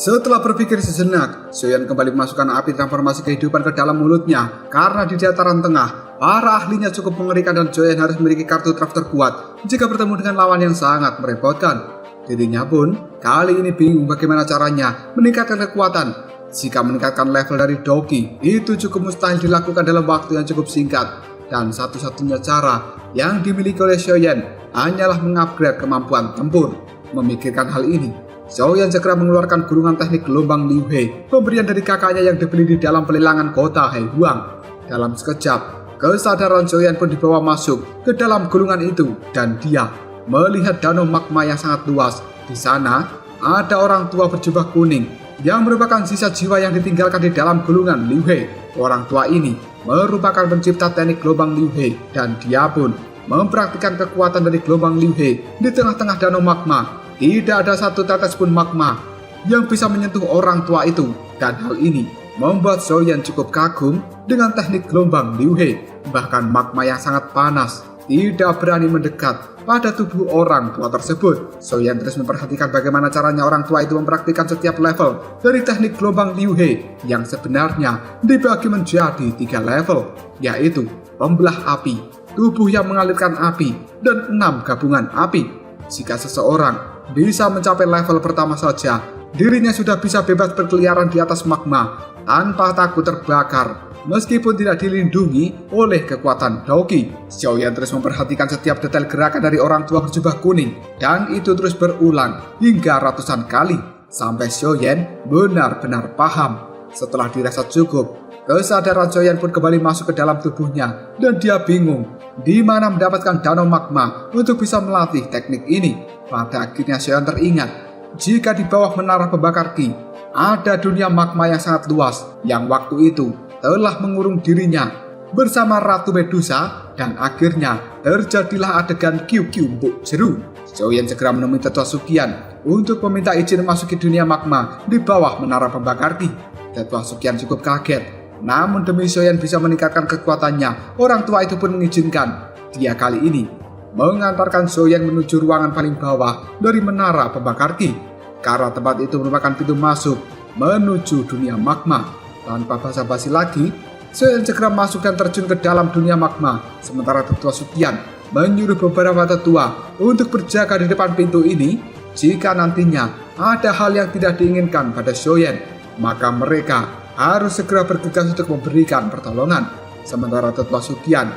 Setelah berpikir sejenak, Xiaoyan kembali memasukkan api transformasi kehidupan ke dalam mulutnya karena di dataran tengah, para ahlinya cukup mengerikan dan Xiaoyan harus memiliki kartu draft terkuat jika bertemu dengan lawan yang sangat merepotkan. Dirinya pun kali ini bingung bagaimana caranya meningkatkan kekuatan. Jika meningkatkan level dari Doqi, itu cukup mustahil dilakukan dalam waktu yang cukup singkat. Dan satu-satunya cara yang dimiliki oleh Xiaoyan hanyalah mengupgrade kemampuan tempur. Memikirkan hal ini, Xiaoyan segera mengeluarkan gulungan teknik gelombang Liu He, pemberian dari kakaknya yang dibeli di dalam pelelangan kota Heihuang. Dalam sekejap, kesadaran Xiaoyan pun dibawa masuk ke dalam gulungan itu dan dia melihat danau magma yang sangat luas. Di sana ada orang tua berjubah kuning yang merupakan sisa jiwa yang ditinggalkan di dalam gulungan Liu He. Orang tua ini merupakan pencipta teknik gelombang Liu He dan dia pun mempraktikkan kekuatan dari gelombang Liu He di tengah-tengah danau magma. Tidak ada satu tetes pun magma yang bisa menyentuh orang tua itu, dan hal ini membuat Xiaoyan cukup kagum dengan teknik gelombang Liu He. Bahkan magma yang sangat panas tidak berani mendekat pada tubuh orang tua tersebut. Xiaoyan terus memperhatikan bagaimana caranya orang tua itu mempraktikkan setiap level dari teknik gelombang Liu He yang sebenarnya dibagi menjadi 3 level, yaitu pembelah api, tubuh yang mengalirkan api, dan 6 gabungan api. Jika seseorang bisa mencapai level pertama saja, dirinya sudah bisa bebas berkeliaran di atas magma tanpa takut terbakar, meskipun tidak dilindungi oleh kekuatan Daoqi. Xiaoyan terus memperhatikan setiap detail gerakan dari orang tua berjubah kuning, dan itu terus berulang hingga ratusan kali, sampai Xiaoyan benar-benar paham. Setelah dirasa cukup, kesadaran Xiaoyan pun kembali masuk ke dalam tubuhnya, dan dia bingung di mana mendapatkan danau magma untuk bisa melatih teknik ini. Pada akhirnya Xiaoyan teringat, jika di bawah menara pembakar Qi ada dunia magma yang sangat luas yang waktu itu telah mengurung dirinya bersama Ratu Medusa, dan akhirnya terjadilah adegan Qiu Mbok Jeru. Xiaoyan segera menemui Tetua Suqian untuk meminta izin memasuki dunia magma di bawah menara pembakar Qi. Tetua Suqian cukup kaget, namun demi Xiaoyan bisa meningkatkan kekuatannya, orang tua itu pun mengizinkan. Dia kali ini mengantarkan Xiaoyan menuju ruangan paling bawah dari menara pembakar Qi, karena tempat itu merupakan pintu masuk menuju dunia magma. Tanpa basa-basi lagi, Xiaoyan segera masuk dan terjun ke dalam dunia magma, sementara Tetua Suqian menyuruh beberapa tetua untuk berjaga di depan pintu ini. Jika nantinya ada hal yang tidak diinginkan pada Xiaoyan, maka mereka harus segera bergegas untuk memberikan pertolongan. Sementara Tetua Suqian,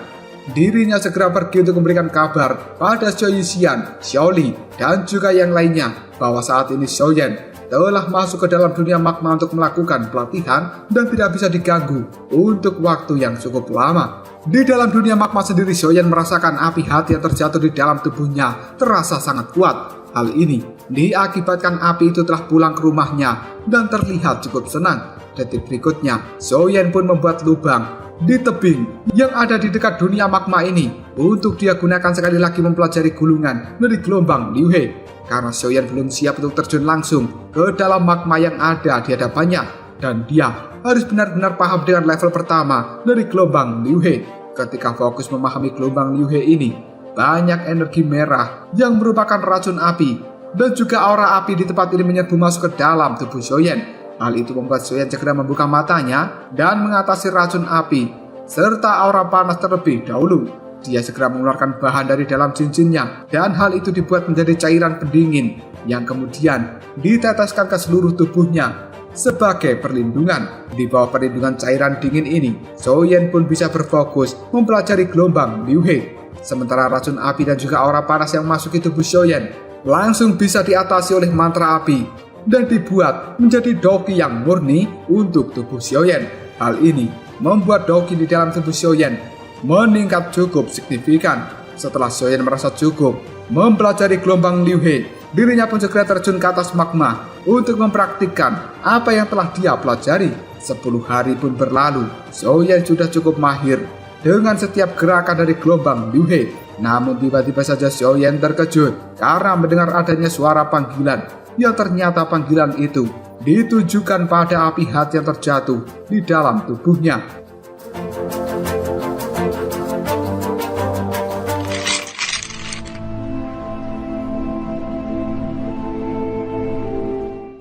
dirinya segera pergi untuk memberikan kabar pada Xiao Yixian, Xiao Li, dan juga yang lainnya bahwa saat ini Xiaoyan telah masuk ke dalam dunia magma untuk melakukan pelatihan dan tidak bisa diganggu untuk waktu yang cukup lama. Di dalam dunia magma sendiri, Xiaoyan merasakan api hati yang terjatuh di dalam tubuhnya terasa sangat kuat. Hal ini diakibatkan api itu telah pulang ke rumahnya dan terlihat cukup senang. Detik berikutnya, Xiaoyan pun membuat lubang di tebing yang ada di dekat dunia magma ini untuk dia gunakan sekali lagi mempelajari gulungan dari gelombang Liu He, karena Xiaoyan belum siap untuk terjun langsung ke dalam magma yang ada di hadapannya, dan dia harus benar-benar paham dengan level pertama dari gelombang Liu He. Ketika fokus memahami gelombang Liu He ini, banyak energi merah yang merupakan racun api dan juga aura api di tempat ini menyerbu masuk ke dalam tubuh Xiaoyan. Hal itu membuat Xiaoyan segera membuka matanya dan mengatasi racun api serta aura panas terlebih dahulu. Dia segera mengeluarkan bahan dari dalam cincinnya, dan hal itu dibuat menjadi cairan pendingin yang kemudian diteteskan ke seluruh tubuhnya sebagai perlindungan. Di bawah perlindungan cairan dingin ini, Xiaoyan pun bisa berfokus mempelajari gelombang Liu He. Sementara racun api dan juga aura panas yang masuk ke tubuh Xiaoyan langsung bisa diatasi oleh mantra api dan dibuat menjadi Daoqi yang murni untuk tubuh Xiaoyan. Hal ini membuat Daoqi di dalam tubuh Xiaoyan meningkat cukup signifikan. Setelah Xiaoyan merasa cukup mempelajari gelombang Liu He, dirinya pun segera terjun ke atas magma untuk mempraktikkan apa yang telah dia pelajari. 10 hari pun berlalu, Xiaoyan sudah cukup mahir dengan setiap gerakan dari gelombang Liu He. Namun tiba-tiba saja Xiaoyan terkejut karena mendengar adanya suara panggilan, yang ternyata panggilan itu ditujukan pada api hati yang terjatuh di dalam tubuhnya.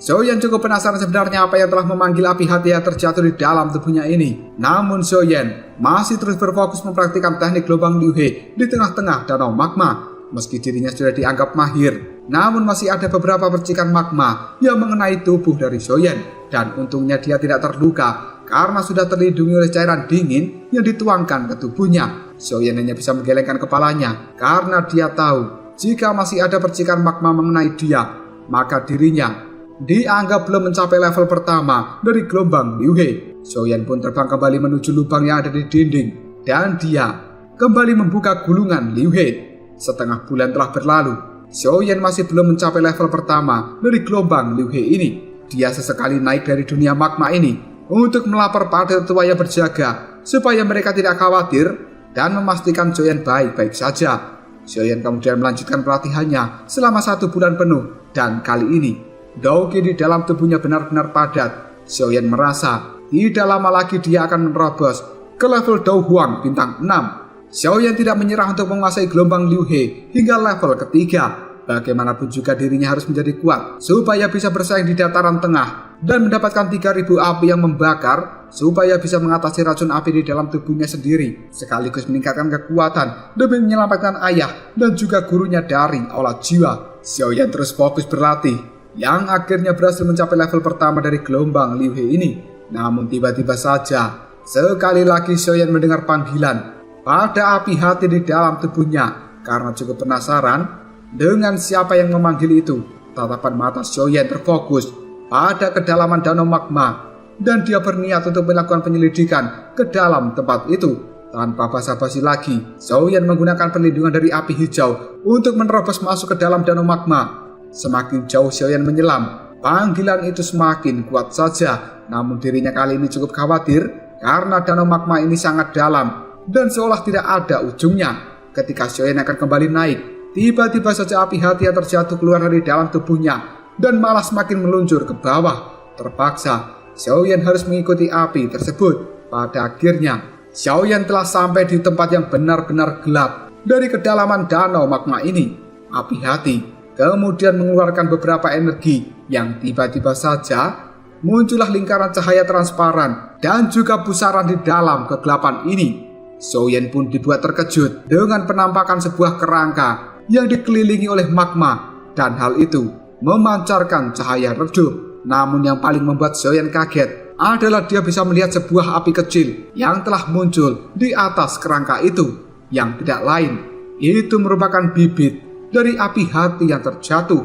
Xiaoyan cukup penasaran sebenarnya apa yang telah memanggil api hati yang terjatuh di dalam tubuhnya ini. Namun Xiaoyan masih terus berfokus mempraktikkan teknik gelombang Liu He di tengah-tengah danau magma. Meski dirinya sudah dianggap mahir, namun masih ada beberapa percikan magma yang mengenai tubuh dari Xiaoyan, dan untungnya dia tidak terluka karena sudah terlindungi oleh cairan dingin yang dituangkan ke tubuhnya. Xiaoyan hanya bisa menggelengkan kepalanya karena dia tahu jika masih ada percikan magma mengenai dia, maka dirinya dianggap belum mencapai level pertama dari gelombang Liu He. Xiaoyan pun terbang kembali menuju lubang yang ada di dinding, dan dia kembali membuka gulungan Liu He. Setengah bulan telah berlalu, Xiaoyan masih belum mencapai level pertama dari gelombang Liu He ini. Dia sesekali naik dari dunia magma ini untuk melapor pada tetua yang berjaga supaya mereka tidak khawatir dan memastikan Xiaoyan baik-baik saja. Xiaoyan kemudian melanjutkan pelatihannya selama 1 bulan penuh, dan kali ini Daoqi di dalam tubuhnya benar-benar padat. Xiaoyan merasa tidak lama lagi dia akan menerobos ke level Dao Huang bintang 6. Xiaoyan tidak menyerah untuk menguasai gelombang Liu He hingga level ketiga. Bagaimanapun juga dirinya harus menjadi kuat supaya bisa bersaing di dataran tengah dan mendapatkan 3000 api yang membakar supaya bisa mengatasi racun api di dalam tubuhnya sendiri, sekaligus meningkatkan kekuatan demi menyelamatkan ayah dan juga gurunya dari olah jiwa. Xiaoyan terus fokus berlatih, yang akhirnya berhasil mencapai level pertama dari gelombang Liu He ini. Namun tiba-tiba saja, sekali lagi Xiaoyan mendengar panggilan pada api hati di dalam tubuhnya. Karena cukup penasaran dengan siapa yang memanggil itu, tatapan mata Xiaoyan terfokus pada kedalaman danau magma dan dia berniat untuk melakukan penyelidikan ke dalam tempat itu. Tanpa basa-basi lagi, Xiaoyan menggunakan perlindungan dari api hijau untuk menerobos masuk ke dalam danau magma. Semakin jauh Xiaoyan menyelam, panggilan itu semakin kuat saja. Namun dirinya kali ini cukup khawatir karena danau magma ini sangat dalam dan seolah tidak ada ujungnya. Ketika Xiaoyan akan kembali naik, tiba-tiba saja api hati yang terjatuh keluar dari dalam tubuhnya dan malah semakin meluncur ke bawah. Terpaksa, Xiaoyan harus mengikuti api tersebut. Pada akhirnya, Xiaoyan telah sampai di tempat yang benar-benar gelap. Dari kedalaman danau magma ini, api hati kemudian mengeluarkan beberapa energi yang tiba-tiba saja muncullah lingkaran cahaya transparan dan juga pusaran di dalam kegelapan ini. Xiaoyan pun dibuat terkejut dengan penampakan sebuah kerangka yang dikelilingi oleh magma, dan hal itu memancarkan cahaya redup. Namun yang paling membuat Xiaoyan kaget adalah dia bisa melihat sebuah api kecil yang telah muncul di atas kerangka itu, yang tidak lain itu merupakan bibit dari api hati yang terjatuh.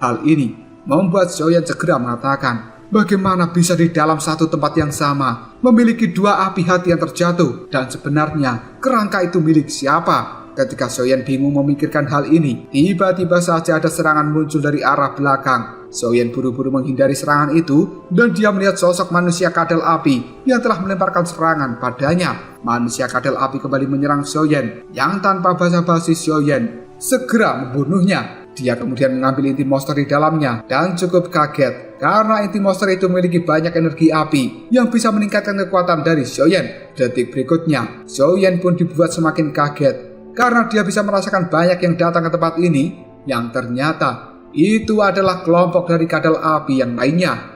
Hal ini membuat Xiaoyan segera mengatakan, bagaimana bisa di dalam satu tempat yang sama memiliki dua api hati yang terjatuh, dan sebenarnya kerangka itu milik siapa? Ketika Xiaoyan bingung memikirkan hal ini, tiba-tiba saja ada serangan muncul dari arah belakang. Xiaoyan buru-buru menghindari serangan itu dan dia melihat sosok manusia kadal api yang telah melemparkan serangan padanya. Manusia kadal api kembali menyerang Xiaoyan, yang tanpa basa-basi Xiaoyan segera membunuhnya. Dia kemudian mengambil inti monster di dalamnya dan cukup kaget karena inti monster itu memiliki banyak energi api yang bisa meningkatkan kekuatan dari Xiaoyan. Detik berikutnya, Xiaoyan pun dibuat semakin kaget karena dia bisa merasakan banyak yang datang ke tempat ini, yang ternyata itu adalah kelompok dari kadal api yang lainnya.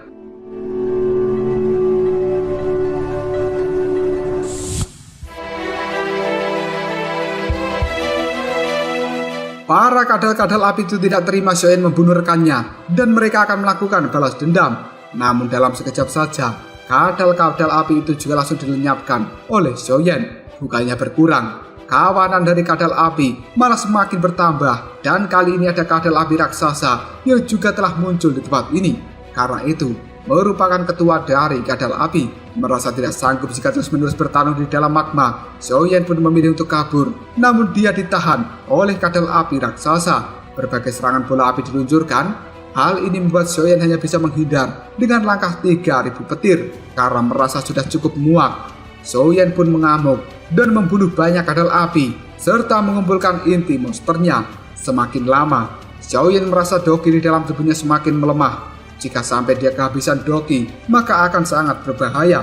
Para kadal-kadal api itu tidak terima Xiaoyan membunuh rekannya dan mereka akan melakukan balas dendam. Namun dalam sekejap saja, kadal-kadal api itu juga langsung dilenyapkan oleh Xiaoyan. Bukannya berkurang, kawanan dari kadal api malah semakin bertambah, dan kali ini ada kadal api raksasa yang juga telah muncul di tempat ini. Karena itu, merupakan ketua dari kadal api. Merasa tidak sanggup jika terus-menerus bertarung di dalam magma, Xiaoyan pun memilih untuk kabur. Namun dia ditahan oleh kadal api raksasa. Berbagai serangan bola api diluncurkan. Hal ini membuat Xiaoyan hanya bisa menghindar dengan langkah 3000 petir. Karena merasa sudah cukup muak, Xiaoyan pun mengamuk dan membunuh banyak kadal api serta mengumpulkan inti monsternya. Semakin lama, Xiaoyan merasa doki di dalam tubuhnya semakin melemah. Jika sampai dia kehabisan doki, maka akan sangat berbahaya.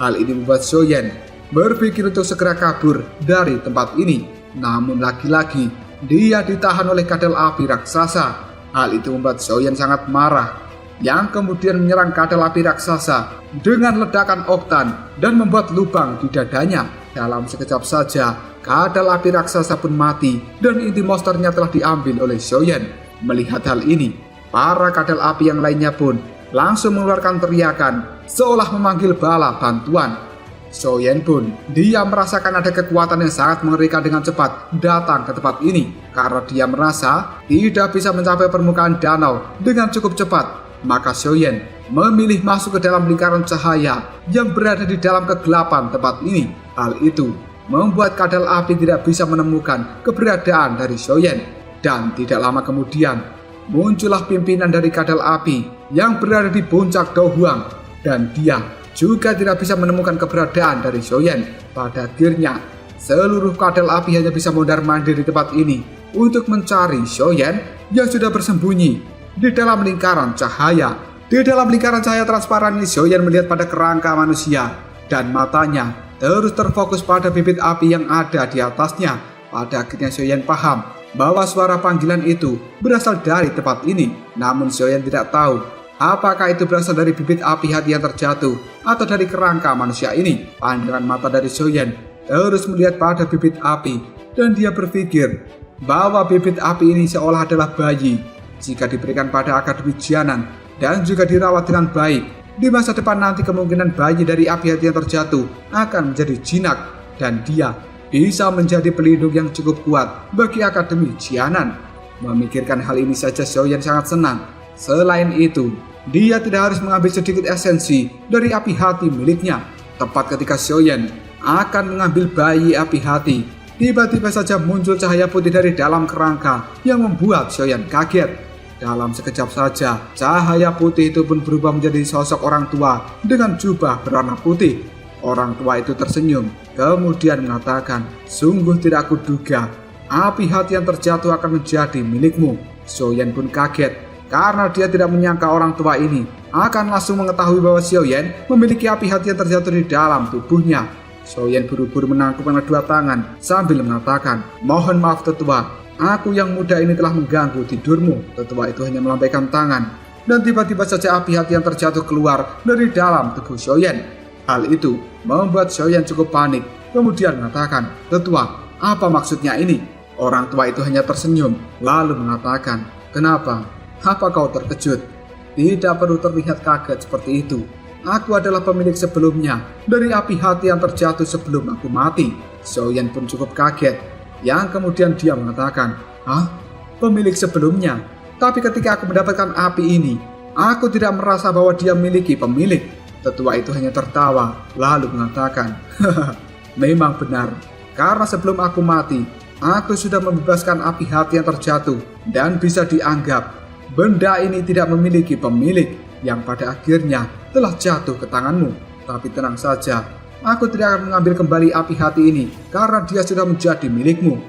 Hal ini membuat Xiaoyan berpikir untuk segera kabur dari tempat ini. Namun lagi-lagi, dia ditahan oleh kadal api raksasa. Hal itu membuat Xiaoyan sangat marah, yang kemudian menyerang kadal api raksasa dengan ledakan oktan dan membuat lubang di dadanya. Dalam sekejap saja, kadal api raksasa pun mati dan inti monsternya telah diambil oleh Xiaoyan. Melihat hal ini, para kadal api yang lainnya pun langsung mengeluarkan teriakan seolah memanggil bala bantuan. Xiaoyan pun dia merasakan ada kekuatan yang sangat mengerikan dengan cepat datang ke tempat ini karena dia merasa tidak bisa mencapai permukaan danau dengan cukup cepat. Maka Xiaoyan memilih masuk ke dalam lingkaran cahaya yang berada di dalam kegelapan tempat ini. Hal itu membuat kadal api tidak bisa menemukan keberadaan dari Xiaoyan. Dan tidak lama kemudian, muncullah pimpinan dari kadal api yang berada di puncak Douhuang, dan dia juga tidak bisa menemukan keberadaan dari Xiaoyan. Pada akhirnya, seluruh kadal api hanya bisa mondar-mandir di tempat ini untuk mencari Xiaoyan yang sudah bersembunyi di dalam lingkaran cahaya. Di dalam lingkaran cahaya transparan ini, Xiaoyan melihat pada kerangka manusia dan matanya terus terfokus pada bibit api yang ada di atasnya. Pada akhirnya Xiaoyan paham bahwa suara panggilan itu berasal dari tempat ini. Namun Xiaoyan tidak tahu apakah itu berasal dari bibit api hati yang terjatuh atau dari kerangka manusia ini. Pandangan mata dari Xiaoyan terus melihat pada bibit api dan dia berpikir bahwa bibit api ini seolah adalah bayi. Jika diberikan pada Akademi Jianan dan juga dirawat dengan baik, di masa depan nanti kemungkinan bayi dari api hati yang terjatuh akan menjadi jinak dan dia bisa menjadi pelindung yang cukup kuat bagi Akademi Jianan. Memikirkan hal ini saja Xiaoyan sangat senang. Selain itu, dia tidak harus mengambil sedikit esensi dari api hati miliknya. Tepat ketika Xiaoyan akan mengambil bayi api hati, tiba-tiba saja muncul cahaya putih dari dalam kerangka yang membuat Xiaoyan kaget. Dalam sekejap saja, cahaya putih itu pun berubah menjadi sosok orang tua dengan jubah berwarna putih. Orang tua itu tersenyum, kemudian mengatakan, "Sungguh tidak kuduga, api hati yang terjatuh akan menjadi milikmu." Xiaoyan pun kaget, karena dia tidak menyangka orang tua ini akan langsung mengetahui bahwa Xiaoyan memiliki api hati yang terjatuh di dalam tubuhnya. Xiaoyan buru-buru menangkap dengan kedua tangan sambil mengatakan, "Mohon maaf tetua, aku yang muda ini telah mengganggu tidurmu." Tetua itu hanya melambaikan tangan, dan tiba-tiba saja api hati yang terjatuh keluar dari dalam tubuh Xiaoyan. Hal itu membuat Xiaoyan cukup panik, kemudian mengatakan, "Tetua, apa maksudnya ini?" Orang tua itu hanya tersenyum, lalu mengatakan, "Kenapa? Apa kau terkejut? Tidak perlu terlihat kaget seperti itu. Aku adalah pemilik sebelumnya dari api hati yang terjatuh sebelum aku mati." Xiaoyan pun cukup kaget, yang kemudian dia mengatakan, "Hah? Pemilik sebelumnya? Tapi ketika aku mendapatkan api ini, aku tidak merasa bahwa dia memiliki pemilik." Tetua itu hanya tertawa, lalu mengatakan, "Memang benar, karena sebelum aku mati, aku sudah membebaskan api hati yang terjatuh dan bisa dianggap benda ini tidak memiliki pemilik yang pada akhirnya telah jatuh ke tanganmu. Tapi tenang saja, aku tidak akan mengambil kembali api hati ini karena dia sudah menjadi milikmu.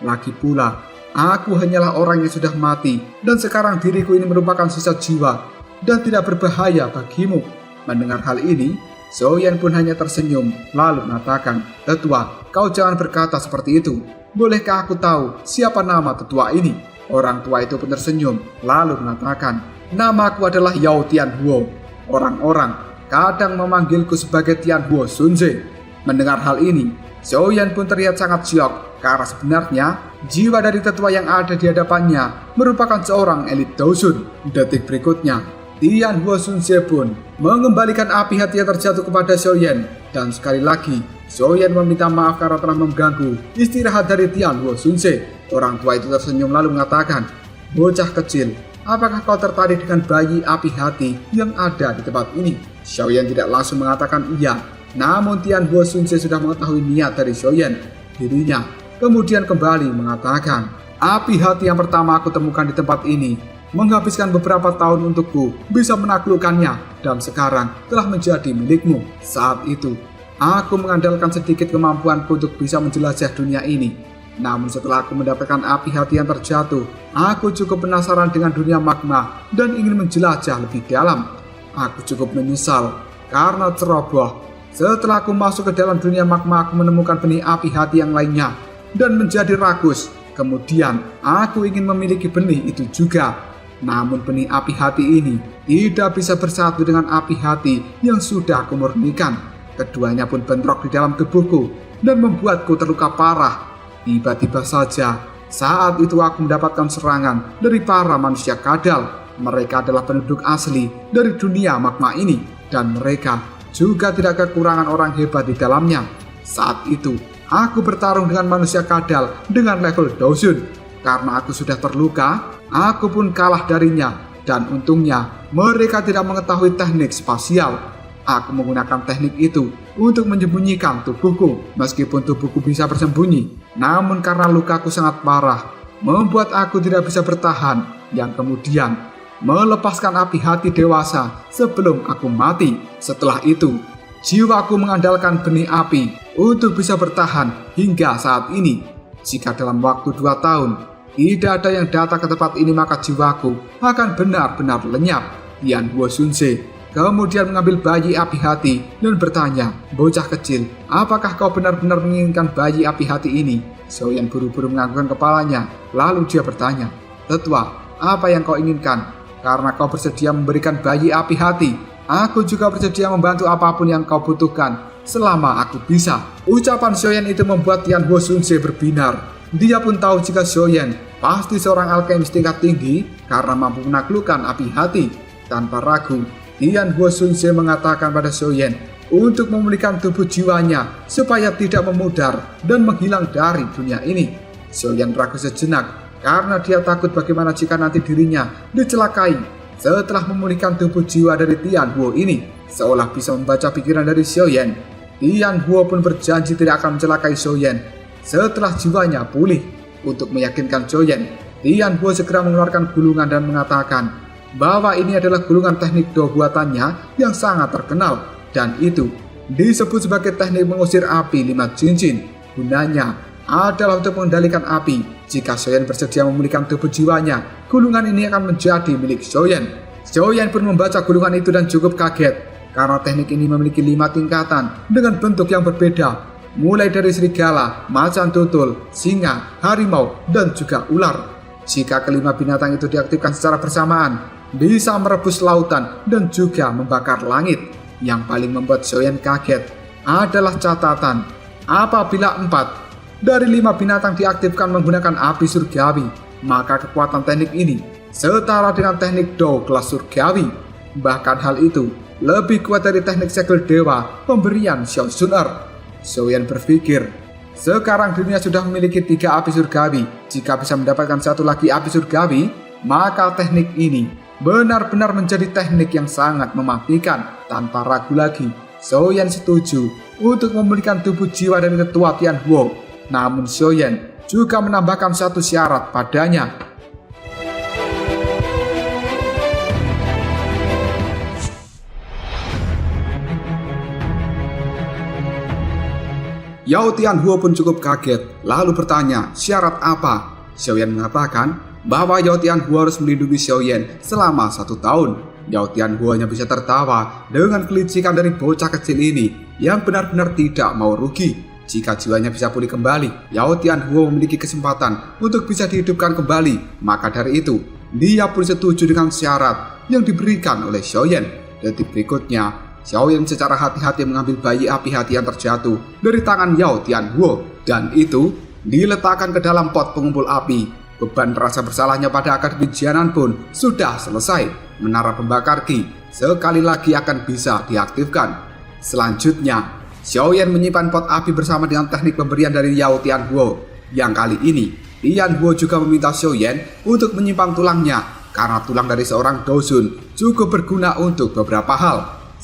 Lagi pula, aku hanyalah orang yang sudah mati dan sekarang diriku ini merupakan sisa jiwa dan tidak berbahaya bagimu." Mendengar hal ini, Xiaoyan pun hanya tersenyum, lalu mengatakan, "Tetua, kau jangan berkata seperti itu. Bolehkah aku tahu siapa nama tetua ini?" Orang tua itu pun tersenyum, lalu mengatakan, "Namaku adalah Yao Tianhuo. Orang-orang kadang memanggilku sebagai Tianhuo Sunze." Mendengar hal ini, Xiaoyan pun terlihat sangat syok, karena sebenarnya jiwa dari tetua yang ada di hadapannya merupakan seorang elit Daosun. Detik berikutnya, Tianhuo Sunze pun mengembalikan api hati yang terjatuh kepada Xiaoyan, dan sekali lagi Xiaoyan meminta maaf karena telah mengganggu istirahat dari Tianhuo Sunze. Orang tua itu tersenyum lalu mengatakan, "Bocah kecil, apakah kau tertarik dengan bayi api hati yang ada di tempat ini?" Xiaoyan tidak langsung mengatakan iya, namun Tianhuo Sunze sudah mengetahui niat dari Xiaoyan. Dirinya kemudian kembali mengatakan, "Api hati yang pertama aku temukan di tempat ini menghabiskan beberapa tahun untukku bisa menaklukkannya dan sekarang telah menjadi milikmu. Saat itu, aku mengandalkan sedikit kemampuanku untuk bisa menjelajah dunia ini. Namun setelah aku mendapatkan api hati yang terjatuh, aku cukup penasaran dengan dunia magma dan ingin menjelajah lebih dalam. Aku cukup menyesal karena ceroboh. Setelah aku masuk ke dalam dunia magma, aku menemukan benih api hati yang lainnya dan menjadi rakus. Kemudian, aku ingin memiliki benih itu juga. Namun benih api hati ini tidak bisa bersatu dengan api hati yang sudah aku murnikan. Keduanya pun bentrok di dalam tubuhku dan membuatku terluka parah. Tiba-tiba saja, saat itu aku mendapatkan serangan dari para manusia kadal. Mereka adalah penduduk asli dari dunia magma ini, dan mereka juga tidak kekurangan orang hebat di dalamnya. Saat itu, aku bertarung dengan manusia kadal dengan level Daosun. Karena aku sudah terluka, aku pun kalah darinya, dan untungnya mereka tidak mengetahui teknik spasial. Aku menggunakan teknik itu untuk menyembunyikan tubuhku. Meskipun tubuhku bisa bersembunyi, namun karena lukaku sangat parah, membuat aku tidak bisa bertahan, yang kemudian melepaskan api hati dewasa sebelum aku mati. Setelah itu, jiwaku mengandalkan benih api untuk bisa bertahan hingga saat ini. Jika dalam waktu 2 tahun tidak ada yang datang ke tempat ini, maka jiwaku akan benar-benar lenyap. Tianhuo Sunze kemudian mengambil bayi api hati dan bertanya, "Bocah kecil, apakah kau benar-benar menginginkan bayi api hati ini?" Xiaoyan buru-buru menganggukkan kepalanya, lalu dia bertanya, "Tetua, apa yang kau inginkan? Karena kau bersedia memberikan bayi api hati, aku juga bersedia membantu apapun yang kau butuhkan, selama aku bisa." Ucapan Xiaoyan itu membuat Tianhuo Sunse berbinar. Dia pun tahu jika Xiaoyan pasti seorang alkemis tingkat tinggi karena mampu menaklukkan api hati. Tanpa ragu, Tianhuo Sunse mengatakan pada Xiaoyan untuk memulihkan tubuh jiwanya supaya tidak memudar dan menghilang dari dunia ini. Xiaoyan ragu sejenak karena dia takut bagaimana jika nanti dirinya dicelakai. Setelah memulihkan tubuh jiwa dari Tianhuo ini, seolah bisa membaca pikiran dari Xiaoyan, Tianhuo pun berjanji tidak akan mencelakai Xiaoyan setelah jiwanya pulih. Untuk meyakinkan Xiaoyan, Tianhuo segera mengeluarkan gulungan dan mengatakan bahwa ini adalah gulungan teknik Do buatannya yang sangat terkenal, dan itu disebut sebagai teknik mengusir api 5 cincin. Gunanya adalah untuk mengendalikan api. Jika Xiaoyan bersedia memulihkan tubuh jiwanya, gulungan ini akan menjadi milik Xiaoyan. Xiaoyan pun membaca gulungan itu dan cukup kaget karena teknik ini memiliki 5 tingkatan dengan bentuk yang berbeda, mulai dari serigala, macan tutul, singa, harimau, dan juga ular. Jika kelima binatang itu diaktifkan secara bersamaan, bisa merebus lautan dan juga membakar langit. Yang paling membuat Xiaoyan kaget adalah catatan apabila 4 dari 5 binatang diaktifkan menggunakan api surgawi, maka kekuatan teknik ini setara dengan teknik Do kelas surgawi. Bahkan hal itu lebih kuat dari teknik segel dewa pemberian Xiao Suner. Xiaoyan berpikir, sekarang dunia sudah memiliki 3 api surgawi. Jika bisa mendapatkan satu lagi api surgawi, maka teknik ini benar-benar menjadi teknik yang sangat mematikan. Tanpa ragu lagi, Xiaoyan setuju untuk memulihkan tubuh jiwa dari tetua Tianhuo. Namun Xiaoyan juga menambahkan satu syarat padanya. Yao Tianhuo pun cukup kaget, lalu bertanya, "Syarat apa?" Xiaoyan mengatakan bahwa Yao Tianhuo harus melindungi Xiaoyan selama 1 tahun. Yao Tianhuo hanya bisa tertawa dengan kelicikan dari bocah kecil ini yang benar-benar tidak mau rugi. Jika jiwanya bisa pulih kembali, Yao Tianhuo memiliki kesempatan untuk bisa dihidupkan kembali. Maka dari itu, dia pun setuju dengan syarat yang diberikan oleh Xiaoyan. Detik berikutnya, Xiaoyan secara hati-hati mengambil bayi api hati yang terjatuh dari tangan Yao Tianhuo, dan itu diletakkan ke dalam pot pengumpul api. Beban rasa bersalahnya pada Akademi Jianan pun sudah selesai. Menara pembakar Qi sekali lagi akan bisa diaktifkan. Selanjutnya, Xiaoyan menyimpan pot api bersama dengan teknik pemberian dari Yao Tianhuo. Yang kali ini, Tianhuo juga meminta Xiaoyan untuk menyimpan tulangnya, karena tulang dari seorang Dosun cukup berguna untuk beberapa hal.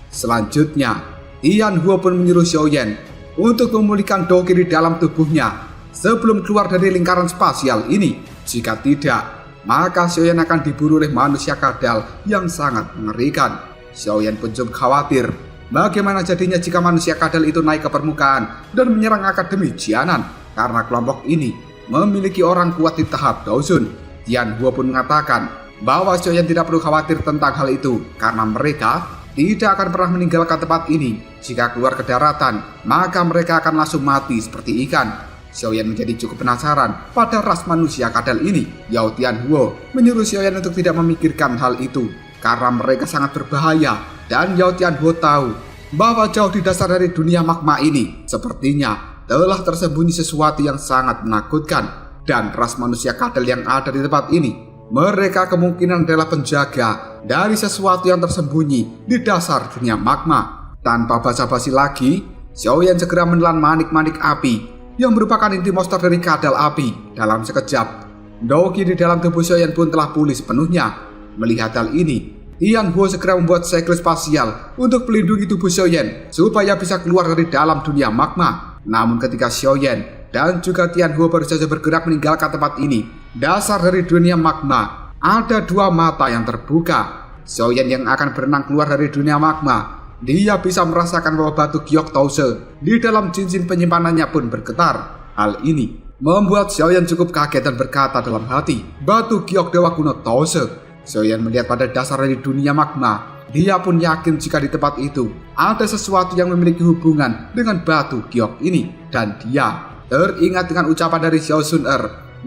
Selanjutnya, Tianhuo pun menyuruh Xiaoyan untuk memulihkan Doqi di dalam tubuhnya sebelum keluar dari lingkaran spasial ini. Jika tidak, maka Xiaoyan akan diburu oleh manusia kadal yang sangat mengerikan. Xiaoyan pun cukup khawatir bagaimana jadinya jika manusia kadal itu naik ke permukaan dan menyerang Akademi Jianan, karena kelompok ini memiliki orang kuat di tahap Dosun. Tianhuo pun mengatakan bahwa Xiaoyan tidak perlu khawatir tentang hal itu karena mereka tidak akan pernah meninggalkan tempat ini. Jika keluar ke daratan, maka mereka akan langsung mati seperti ikan. Xiaoyan menjadi cukup penasaran pada ras manusia kadal ini. Yao Tianhuo menyuruh Xiaoyan untuk tidak memikirkan hal itu karena mereka sangat berbahaya, dan Yao Tianhuo tahu bahwa jauh di dasar dari dunia magma ini sepertinya telah tersembunyi sesuatu yang sangat menakutkan. Dan ras manusia kadal yang ada di tempat ini, mereka kemungkinan adalah penjaga dari sesuatu yang tersembunyi di dasar dunia magma. Tanpa basa-basi lagi, Xiaoyan segera menelan manik-manik api yang merupakan inti monster dari kadal api. Dalam sekejap, Doqi di dalam tubuh Xiaoyan pun telah pulih sepenuhnya. Melihat hal ini, Tianhuo segera membuat segel spasial untuk melindungi tubuh Xiaoyan supaya bisa keluar dari dalam dunia magma. Namun ketika Xiaoyan dan juga Tianhuo baru saja bergerak meninggalkan tempat ini, dasar dari dunia magma ada 2 mata yang terbuka. Xiaoyan yang akan berenang keluar dari dunia magma, dia bisa merasakan bahwa batu giok Tause di dalam cincin penyimpanannya pun bergetar. Hal ini membuat Xiaoyan cukup kaget dan berkata dalam hati, "Batu giok dewa kuno Tause." Xiaoyan melihat pada dasar dari dunia magma Dia pun yakin jika di tempat itu ada sesuatu yang memiliki hubungan dengan batu giok ini. Dan dia teringat dengan ucapan dari Xiao Sun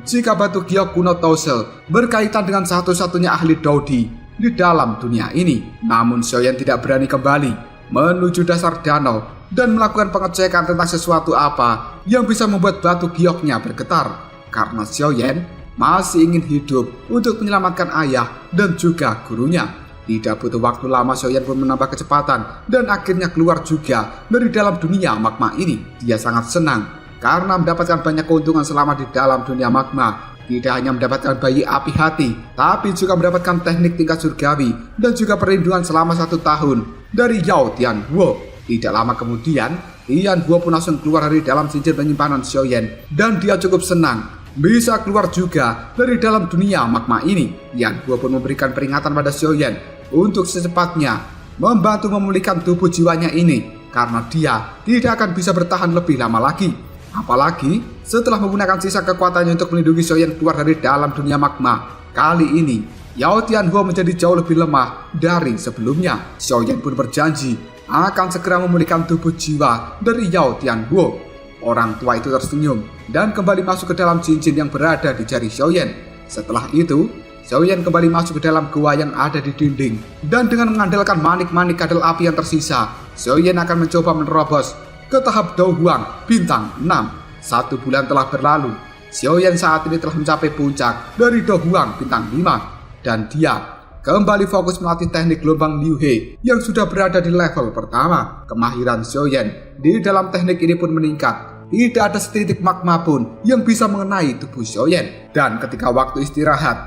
jika batu giok kuno Tosel berkaitan dengan satu-satunya ahli Daodi di dalam dunia ini. Namun Xiaoyan tidak berani kembali menuju dasar danau dan melakukan pengecekan tentang sesuatu apa yang bisa membuat batu gioknya bergetar. Karena Xiaoyan masih ingin hidup untuk menyelamatkan ayah dan juga gurunya. Tidak butuh waktu lama, Xiaoyan pun menambah kecepatan dan akhirnya keluar juga dari dalam dunia magma ini. Dia sangat senang karena mendapatkan banyak keuntungan selama di dalam dunia magma. Tidak hanya mendapatkan bayi api hati, tapi juga mendapatkan teknik tingkat surgawi dan juga perlindungan selama 1 tahun dari Yao Tianhuo. Tidak lama kemudian, Tianhuo pun langsung keluar dari dalam cincin penyimpanan Xiaoyan dan dia cukup senang bisa keluar juga dari dalam dunia magma ini. Tianhuo pun memberikan peringatan pada Xiaoyan untuk secepatnya membantu memulihkan tubuh jiwanya ini karena dia tidak akan bisa bertahan lebih lama lagi. Apalagi setelah menggunakan sisa kekuatannya untuk melindungi Xiaoyan keluar dari dalam dunia magma. Kali ini Yao Tianhuo menjadi jauh lebih lemah dari sebelumnya. Xiaoyan pun berjanji akan segera memulihkan tubuh jiwa dari Yao Tianhuo. Orang tua itu tersenyum dan kembali masuk ke dalam cincin yang berada di jari Xiaoyan. Setelah itu Xiaoyan kembali masuk ke dalam gua yang ada di dinding. Dan dengan mengandalkan manik-manik kadal api yang tersisa, Xiaoyan akan mencoba menerobos ke tahap Dou Huang bintang 6. 1 bulan telah berlalu. Xiaoyan saat ini telah mencapai puncak dari Dou Huang bintang 5. Dan dia kembali fokus melatih teknik gelombang Liu He yang sudah berada di level pertama. Kemahiran Xiaoyan di dalam teknik ini pun meningkat. Tidak ada setitik magma pun yang bisa mengenai tubuh Xiaoyan. Dan ketika waktu istirahat,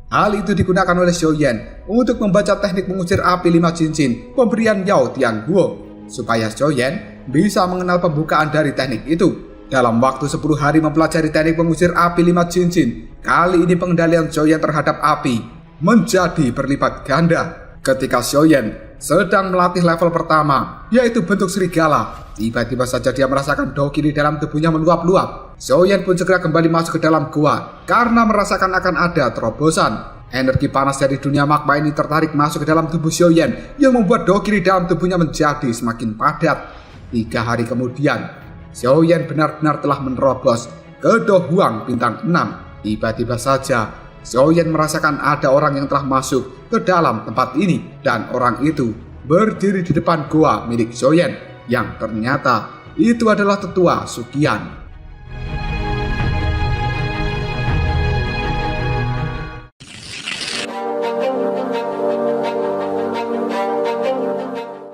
hal itu digunakan oleh Xiaoyan untuk membaca teknik mengusir api 5 cincin pemberian Yao Tianhuo, supaya Xiaoyan bisa mengenal pembukaan dari teknik itu. Dalam waktu 10 hari mempelajari teknik mengusir api 5 cincin, kali ini pengendalian Xiaoyan terhadap api menjadi berlipat ganda. Ketika Xiaoyan sedang melatih level pertama, yaitu bentuk serigala, tiba-tiba saja dia merasakan doki di dalam tubuhnya meluap-luap. Xiaoyan pun segera kembali masuk ke dalam gua karena merasakan akan ada terobosan. Energi panas dari dunia magma ini tertarik masuk ke dalam tubuh Xiaoyan yang membuat doki di dalam tubuhnya menjadi semakin padat. 3 hari kemudian, Xiaoyan benar-benar telah menerobos ke Dou Huang bintang 6. Tiba-tiba saja Xiaoyan merasakan ada orang yang telah masuk ke dalam tempat ini, dan orang itu berdiri di depan gua milik Xiaoyan yang ternyata itu adalah tetua Suqian.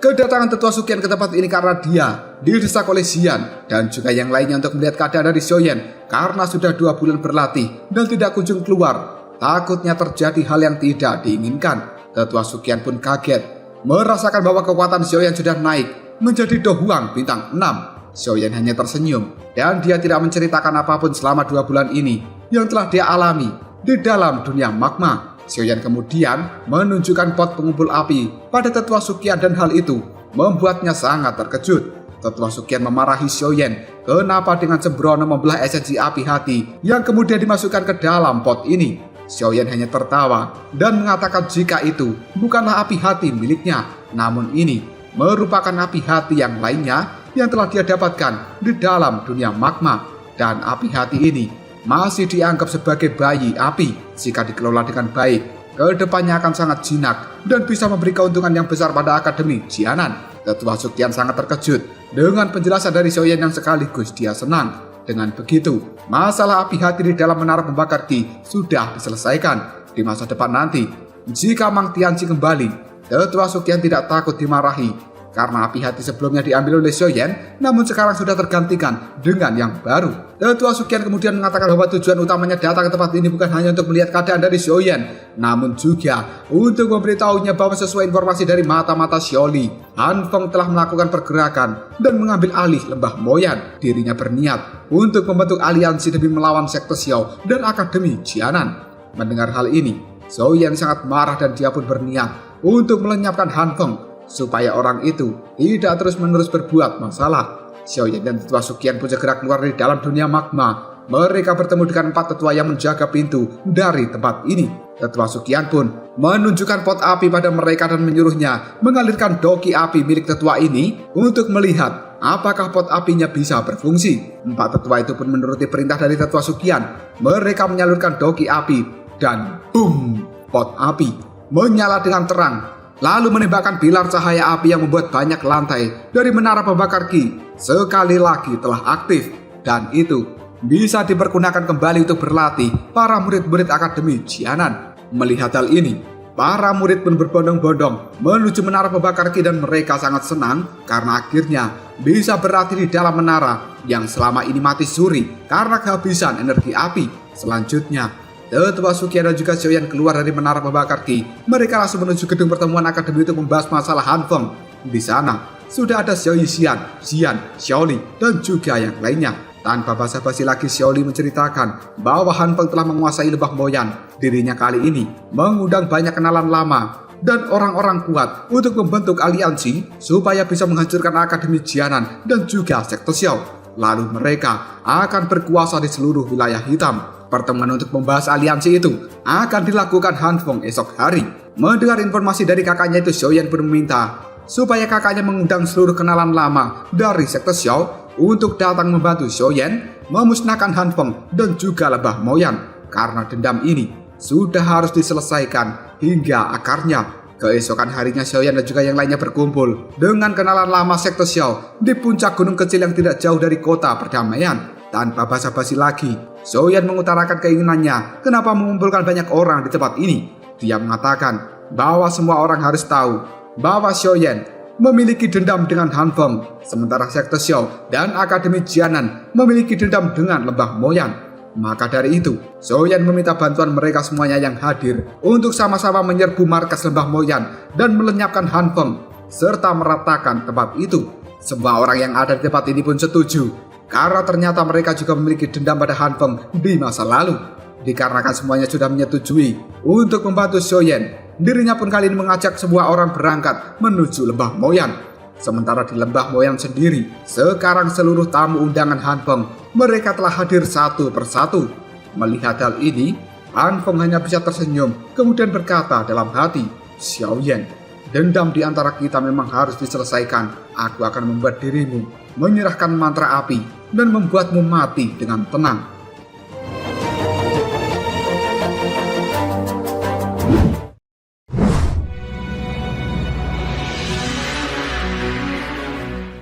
Kedatangan tetua Suqian ke tempat ini karena dia didesak oleh Xian dan juga yang lainnya untuk melihat keadaan dari Xiaoyan karena sudah 2 bulan berlatih dan tidak kunjung keluar. Takutnya terjadi hal yang tidak diinginkan. Tetua Suqian pun kaget merasakan bahwa kekuatan Xiaoyan sudah naik menjadi Dou Huang bintang 6. Xiaoyan hanya tersenyum dan dia tidak menceritakan apapun selama 2 bulan ini yang telah dia alami di dalam dunia magma. Xiaoyan kemudian menunjukkan pot pengumpul api pada tetua Suqian dan hal itu membuatnya sangat terkejut. Tetua Suqian memarahi Xiaoyan kenapa dengan sembrono membelah esensi api hati yang kemudian dimasukkan ke dalam pot ini. Xiaoyan hanya tertawa dan mengatakan jika itu bukanlah api hati miliknya, namun ini merupakan api hati yang lainnya yang telah dia dapatkan di dalam dunia magma. Dan api hati ini masih dianggap sebagai bayi api jika dikelola dengan baik. Kedepannya akan sangat jinak dan bisa memberi keuntungan yang besar pada Akademi Jianan. Tetua Suqian sangat terkejut dengan penjelasan dari Xiaoyan yang sekaligus dia senang. Dengan begitu, masalah api hati di dalam menara pembakar Qi sudah diselesaikan. Di masa depan nanti, jika Mang Tianqi kembali, Tetua Suqian tidak takut dimarahi karena api hati sebelumnya diambil oleh Xiaoyan, namun sekarang sudah tergantikan dengan yang baru. Tetua Suqian kemudian mengatakan bahwa tujuan utamanya datang ke tempat ini bukan hanya untuk melihat keadaan dari Xiaoyan, namun juga untuk memberitahunya bahwa sesuai informasi dari mata-mata Xiaoli, Han Feng telah melakukan pergerakan dan mengambil alih lembah Moyan. Dirinya berniat untuk membentuk aliansi demi melawan sekte Xiao dan Akademi Jianan. Mendengar hal ini, Xiaoyan sangat marah dan dia pun berniat untuk melenyapkan Han Feng supaya orang itu tidak terus-menerus berbuat masalah. Xiaoyan dan Tetua Suqian pun segera keluar dari dalam dunia magma mereka bertemu dengan 4 tetua yang menjaga pintu dari tempat ini. Tetua Sukian pun menunjukkan pot api pada mereka dan menyuruhnya mengalirkan doki api milik tetua ini untuk melihat apakah pot apinya bisa berfungsi. 4 tetua itu pun menuruti perintah dari tetua Sukian. Mereka menyalurkan doki api dan boom, pot api menyala dengan terang, lalu menembakkan pilar cahaya api yang membuat banyak lantai dari menara pembakar Ki sekali lagi telah aktif, dan itu bisa dipergunakan kembali untuk berlatih para murid-murid Akademi Jianan. Melihat hal ini, para murid pun berbondong-bondong menuju menara pembakar Ki dan mereka sangat senang karena akhirnya bisa berlatih di dalam menara yang selama ini mati suri karena kehabisan energi api. Selanjutnya, Tetua Sukian dan juga Xiaoyan keluar dari menara pembakar Ki. Mereka langsung menuju gedung pertemuan akademi untuk membahas masalah Han Feng. Di sana sudah ada Xiao Yixian, Xian, Xiaoli, dan juga yang lainnya. Tanpa basa-basi lagi, Xiaoli menceritakan bahwa Han Feng telah menguasai Lembah Moyan. Dirinya kali ini mengundang banyak kenalan lama dan orang-orang kuat untuk membentuk aliansi supaya bisa menghancurkan Akademi Jianan dan juga sekte Xiao. Lalu mereka akan berkuasa di seluruh wilayah hitam. Pertemuan untuk membahas aliansi itu akan dilakukan Han Feng esok hari. Mendengar informasi dari kakaknya itu, Xiaoyan pun meminta supaya kakaknya mengundang seluruh kenalan lama dari sekte Xiao untuk datang membantu Xiaoyan memusnahkan Han Feng dan juga Lembah Moyan, karena dendam ini sudah harus diselesaikan hingga akarnya. Keesokan harinya, Xiaoyan dan juga yang lainnya berkumpul dengan kenalan lama sekte Xiao di puncak gunung kecil yang tidak jauh dari kota perdamaian. Tanpa basa-basi lagi, Xiaoyan mengutarakan keinginannya kenapa mengumpulkan banyak orang di tempat ini. Dia mengatakan bahwa semua orang harus tahu bahwa Xiaoyan memiliki dendam dengan Han Feng, sementara sekte Xiao dan Akademi Jianan memiliki dendam dengan Lembah Moyan. Maka dari itu, Xiaoyan meminta bantuan mereka semuanya yang hadir untuk sama-sama menyerbu markas Lembah Moyan dan melenyapkan Han Feng serta meratakan tempat itu. Semua orang yang ada di tempat ini pun setuju, karena ternyata mereka juga memiliki dendam pada Han Feng di masa lalu. Dikarenakan semuanya sudah menyetujui untuk membantu Xiaoyan, dirinya pun kali ini mengajak sebuah orang berangkat menuju Lembah Moyan. Sementara di Lembah Moyan sendiri, sekarang seluruh tamu undangan Han Feng mereka telah hadir satu persatu. Melihat hal ini, Han Feng hanya bisa tersenyum kemudian berkata dalam hati, "Xiaoyan, dendam di antara kita memang harus diselesaikan. Aku akan membuat dirimu menyerahkan mantra api dan membuatmu mati dengan tenang."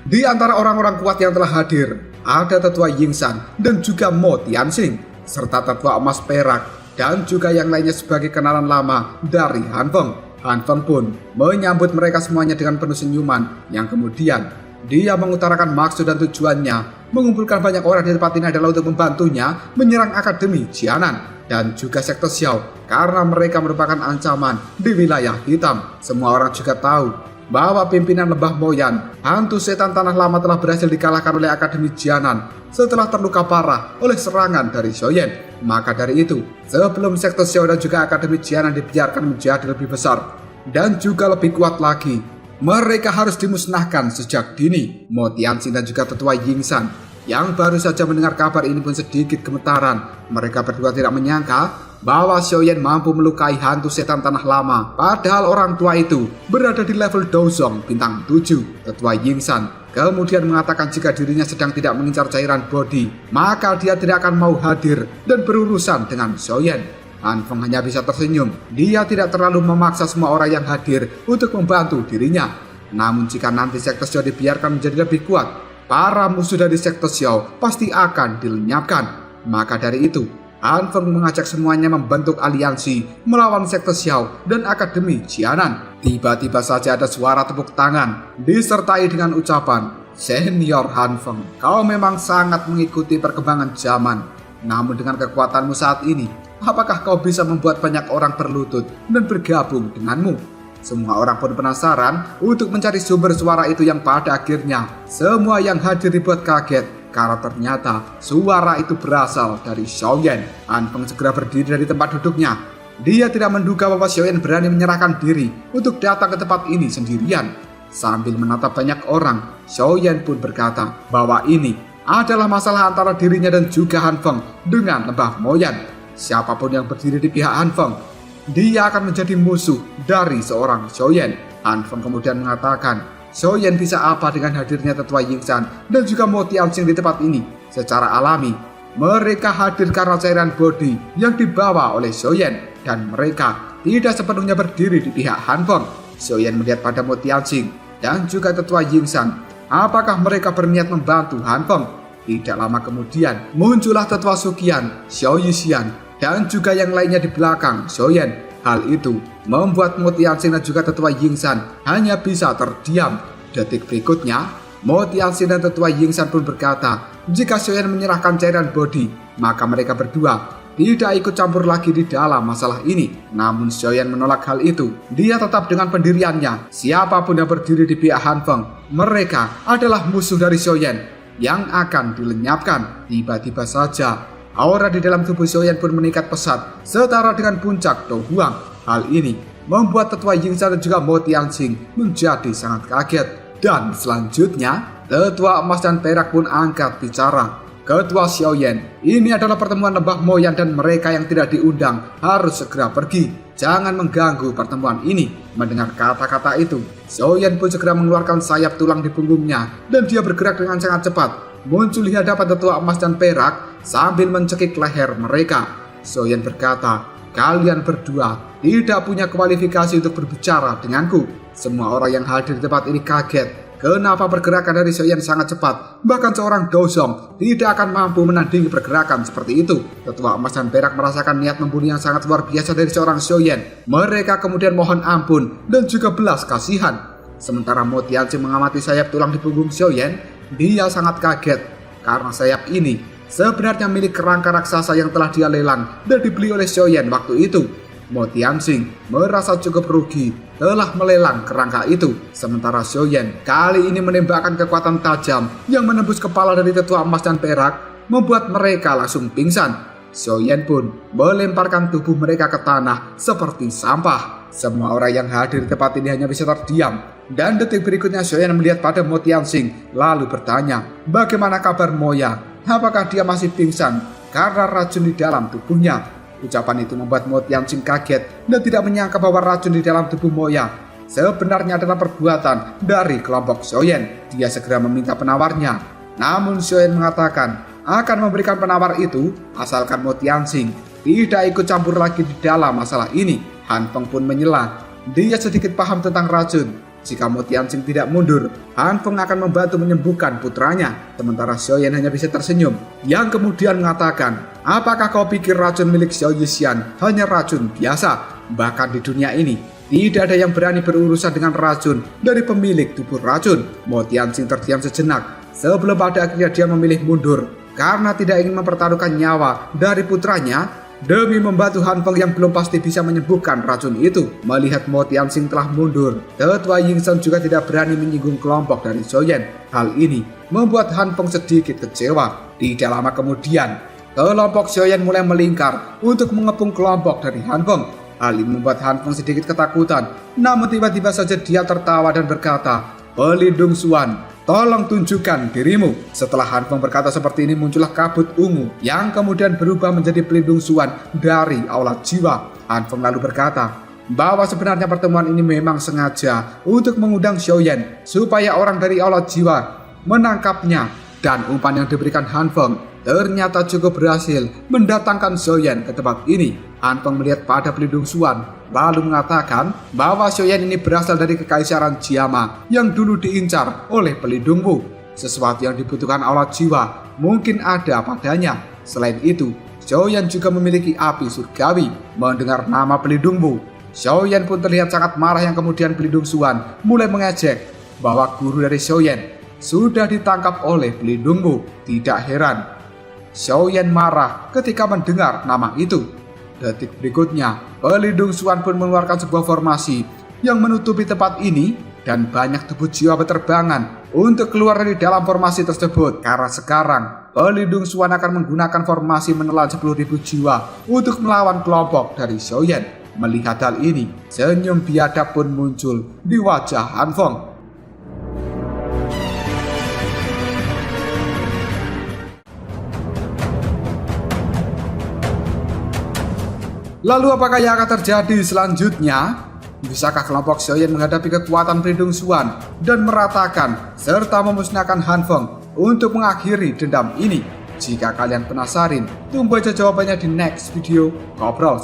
Di antara orang-orang kuat yang telah hadir, ada tetua Yingshan dan juga Mo Tianxing, serta tetua emas perak dan juga yang lainnya sebagai kenalan lama dari Han Feng. Han Feng pun menyambut mereka semuanya dengan penuh senyuman, yang kemudian dia mengutarakan maksud dan tujuannya mengumpulkan banyak orang di tempat ini adalah untuk membantunya menyerang Akademi Jianan dan juga sekte Xiao, karena mereka merupakan ancaman di wilayah hitam. Semua orang juga tahu bahwa pimpinan Lembah Moyan, hantu setan tanah lama, telah berhasil dikalahkan oleh Akademi Jianan setelah terluka parah oleh serangan dari Xiaoyan. Maka dari itu, sebelum sekte Xiao dan juga Akademi Jianan dibiarkan menjadi lebih besar dan juga lebih kuat lagi, mereka harus dimusnahkan sejak dini. Mo Tianxing dan juga tetua Yingshan yang baru saja mendengar kabar ini pun sedikit gemetaran. Mereka berdua tidak menyangka bahwa Xiaoyan mampu melukai hantu setan tanah lama, padahal orang tua itu berada di level Douzong bintang 7. Tetua Yingshan kemudian mengatakan jika dirinya sedang tidak mengincar cairan body, maka dia tidak akan mau hadir dan berurusan dengan Xiaoyan. Han Feng hanya bisa tersenyum. Dia tidak terlalu memaksa semua orang yang hadir untuk membantu dirinya. Namun jika nanti sekte Xiao dibiarkan menjadi lebih kuat, para musuh dari sekte Xiao pasti akan dilenyapkan. Maka dari itu, Han Feng mengajak semuanya membentuk aliansi melawan sekte Xiao dan Akademi Jianan. Tiba-tiba saja ada suara tepuk tangan disertai dengan ucapan, "Senior Han Feng, kau memang sangat mengikuti perkembangan zaman. Namun dengan kekuatanmu saat ini, apakah kau bisa membuat banyak orang berlutut dan bergabung denganmu?" Semua orang pun penasaran untuk mencari sumber suara itu, yang pada akhirnya semua yang hadir dibuat kaget karena ternyata suara itu berasal dari Xiaoyan. Han Feng segera berdiri dari tempat duduknya. Dia tidak menduga bahwa Xiaoyan berani menyerahkan diri untuk datang ke tempat ini sendirian. Sambil menatap banyak orang, Xiaoyan pun berkata bahwa ini adalah masalah antara dirinya dan juga Han Feng dengan Lembah Moyan. Siapapun yang berdiri di pihak Han Feng, dia akan menjadi musuh dari seorang Xiaoyan. Han Feng kemudian mengatakan, Xiaoyan bisa apa dengan hadirnya Tetua Yingsan dan juga Mo Tianxing di tempat ini? Secara alami, mereka hadir karena cairan bodi yang dibawa oleh Xiaoyan dan mereka tidak sepenuhnya berdiri di pihak Han Feng. Xiaoyan melihat pada Mo Tianxing dan juga Tetua Yingsan. Apakah mereka berniat membantu Han Feng? Tidak lama kemudian muncullah Tetua Suqian, Xiao Yixian, dan juga yang lainnya di belakang Xiaoyan. Hal itu membuat Mo Tianxing dan juga Tetua Yingsan hanya bisa terdiam. Detik berikutnya, Mo Tianxing dan Tetua Yingsan pun berkata, jika Xiaoyan menyerahkan cairan bodi, maka mereka berdua tidak ikut campur lagi di dalam masalah ini. Namun Xiaoyan menolak hal itu. Dia tetap dengan pendiriannya. Siapapun yang berdiri di pihak Han Feng, mereka adalah musuh dari Xiaoyan yang akan dilenyapkan. Tiba-tiba saja aura di dalam tubuh Xiaoyan pun meningkat pesat setara dengan puncak Do Huang. Hal ini membuat Tetua Yingsan dan juga Mo Tianxing menjadi sangat kaget. Dan selanjutnya, Tetua Emas dan Perak pun angkat bicara. Ketua Xiaoyan, ini adalah pertemuan Lembah Moyan dan mereka yang tidak diundang harus segera pergi. Jangan mengganggu pertemuan ini. Mendengar kata-kata itu, Xiaoyan pun segera mengeluarkan sayap tulang di punggungnya dan dia bergerak dengan sangat cepat. Muncul di hadapan Tetua Emas dan Perak sambil mencekik leher mereka. Xiaoyan berkata, kalian berdua tidak punya kualifikasi untuk berbicara denganku. Semua orang yang hadir di tempat ini kaget. Kenapa pergerakan dari Xiaoyan sangat cepat? Bahkan seorang Dozong tidak akan mampu menandingi pergerakan seperti itu. Tetua Emas dan Perak merasakan niat membunuh yang sangat luar biasa dari seorang Xiaoyan. Mereka kemudian mohon ampun dan juga belas kasihan. Sementara Mo Tianxing mengamati sayap tulang di punggung Xiaoyan, dia sangat kaget karena sayap ini sebenarnya milik kerangka raksasa yang telah dia lelang dan dibeli oleh Xiaoyan waktu itu. Mo Tianxing merasa cukup rugi telah melelang kerangka itu. Sementara Xiaoyan kali ini menembakkan kekuatan tajam yang menembus kepala dari Tetua Emas dan Perak, membuat mereka langsung pingsan. Xiaoyan pun melemparkan tubuh mereka ke tanah seperti sampah. Semua orang yang hadir di tempat ini hanya bisa terdiam. Dan detik berikutnya Xiaoyan melihat pada Mo Tianxing lalu bertanya, bagaimana kabar Moya? Apakah dia masih pingsan karena racun di dalam tubuhnya? Ucapan itu membuat Mo Tianxing kaget dan tidak menyangka bahwa racun di dalam tubuh Moya sebenarnya adalah perbuatan dari kelompok Xiaoyan. Dia segera meminta penawarnya. Namun Xiaoyan mengatakan akan memberikan penawar itu asalkan Mo Tianxing tidak ikut campur lagi di dalam masalah ini. Han Feng pun menyela. Dia sedikit paham tentang racun. Jika Mo Tianxing tidak mundur, Han Feng akan membantu menyembuhkan putranya. Sementara Xiaoyan hanya bisa tersenyum, yang kemudian mengatakan, apakah kau pikir racun milik Xiao Yixian hanya racun biasa? Bahkan di dunia ini, tidak ada yang berani berurusan dengan racun dari pemilik tubuh racun. Mo Tianxing terdiam sejenak, sebelum pada akhirnya dia memilih mundur, karena tidak ingin mempertaruhkan nyawa dari putranya demi membantu Han Feng yang belum pasti bisa menyembuhkan racun itu. Melihat Mo Tianxing telah mundur, Tetua Yingsan juga tidak berani menyinggung kelompok dari Xiaoyan. Hal ini membuat Han Feng sedikit kecewa. Tidak lama kemudian, kelompok Xiaoyan mulai melingkar untuk mengepung kelompok dari Han Feng. Hal ini membuat Han Feng sedikit ketakutan. Namun tiba-tiba saja dia tertawa dan berkata, pelindung Xuan, tolong tunjukkan dirimu. Setelah Han Feng berkata seperti ini, muncullah kabut ungu yang kemudian berubah menjadi pelindung Xuan dari aula jiwa. Han Feng lalu berkata bahwa sebenarnya pertemuan ini memang sengaja untuk mengundang Xiaoyan supaya orang dari aula jiwa menangkapnya. Dan umpan yang diberikan Han Feng ternyata cukup berhasil mendatangkan Xiaoyan ke tempat ini. Han Feng melihat pada pelindung Xuan lalu mengatakan bahwa Xiaoyan ini berasal dari kekaisaran Jiama yang dulu diincar oleh pelindung Wu. Sesuatu yang dibutuhkan aula jiwa mungkin ada padanya. Selain itu, Xiaoyan juga memiliki api surgawi. Mendengar nama pelindung Wu, Xiaoyan pun terlihat sangat marah, yang kemudian pelindung Xuan mulai mengejek bahwa guru dari Xiaoyan sudah ditangkap oleh pelindung Wu. Tidak heran Xiaoyan marah ketika mendengar nama itu. Detik berikutnya, pelindung Xuan pun mengeluarkan sebuah formasi yang menutupi tempat ini dan banyak tubuh jiwa berterbangan untuk keluar dari dalam formasi tersebut. Karena sekarang, pelindung Xuan akan menggunakan formasi menelan 10.000 jiwa untuk melawan kelompok dari Xiaoyan. Melihat hal ini, senyum biadab pun muncul di wajah Han Feng. Lalu apakah yang akan terjadi selanjutnya? Bisakah kelompok Xiaoyan menghadapi kekuatan pelindung Xuan dan meratakan serta memusnahkan Han Feng untuk mengakhiri dendam ini? Jika kalian penasaran, tunggu aja jawabannya di next video. Ngobrol,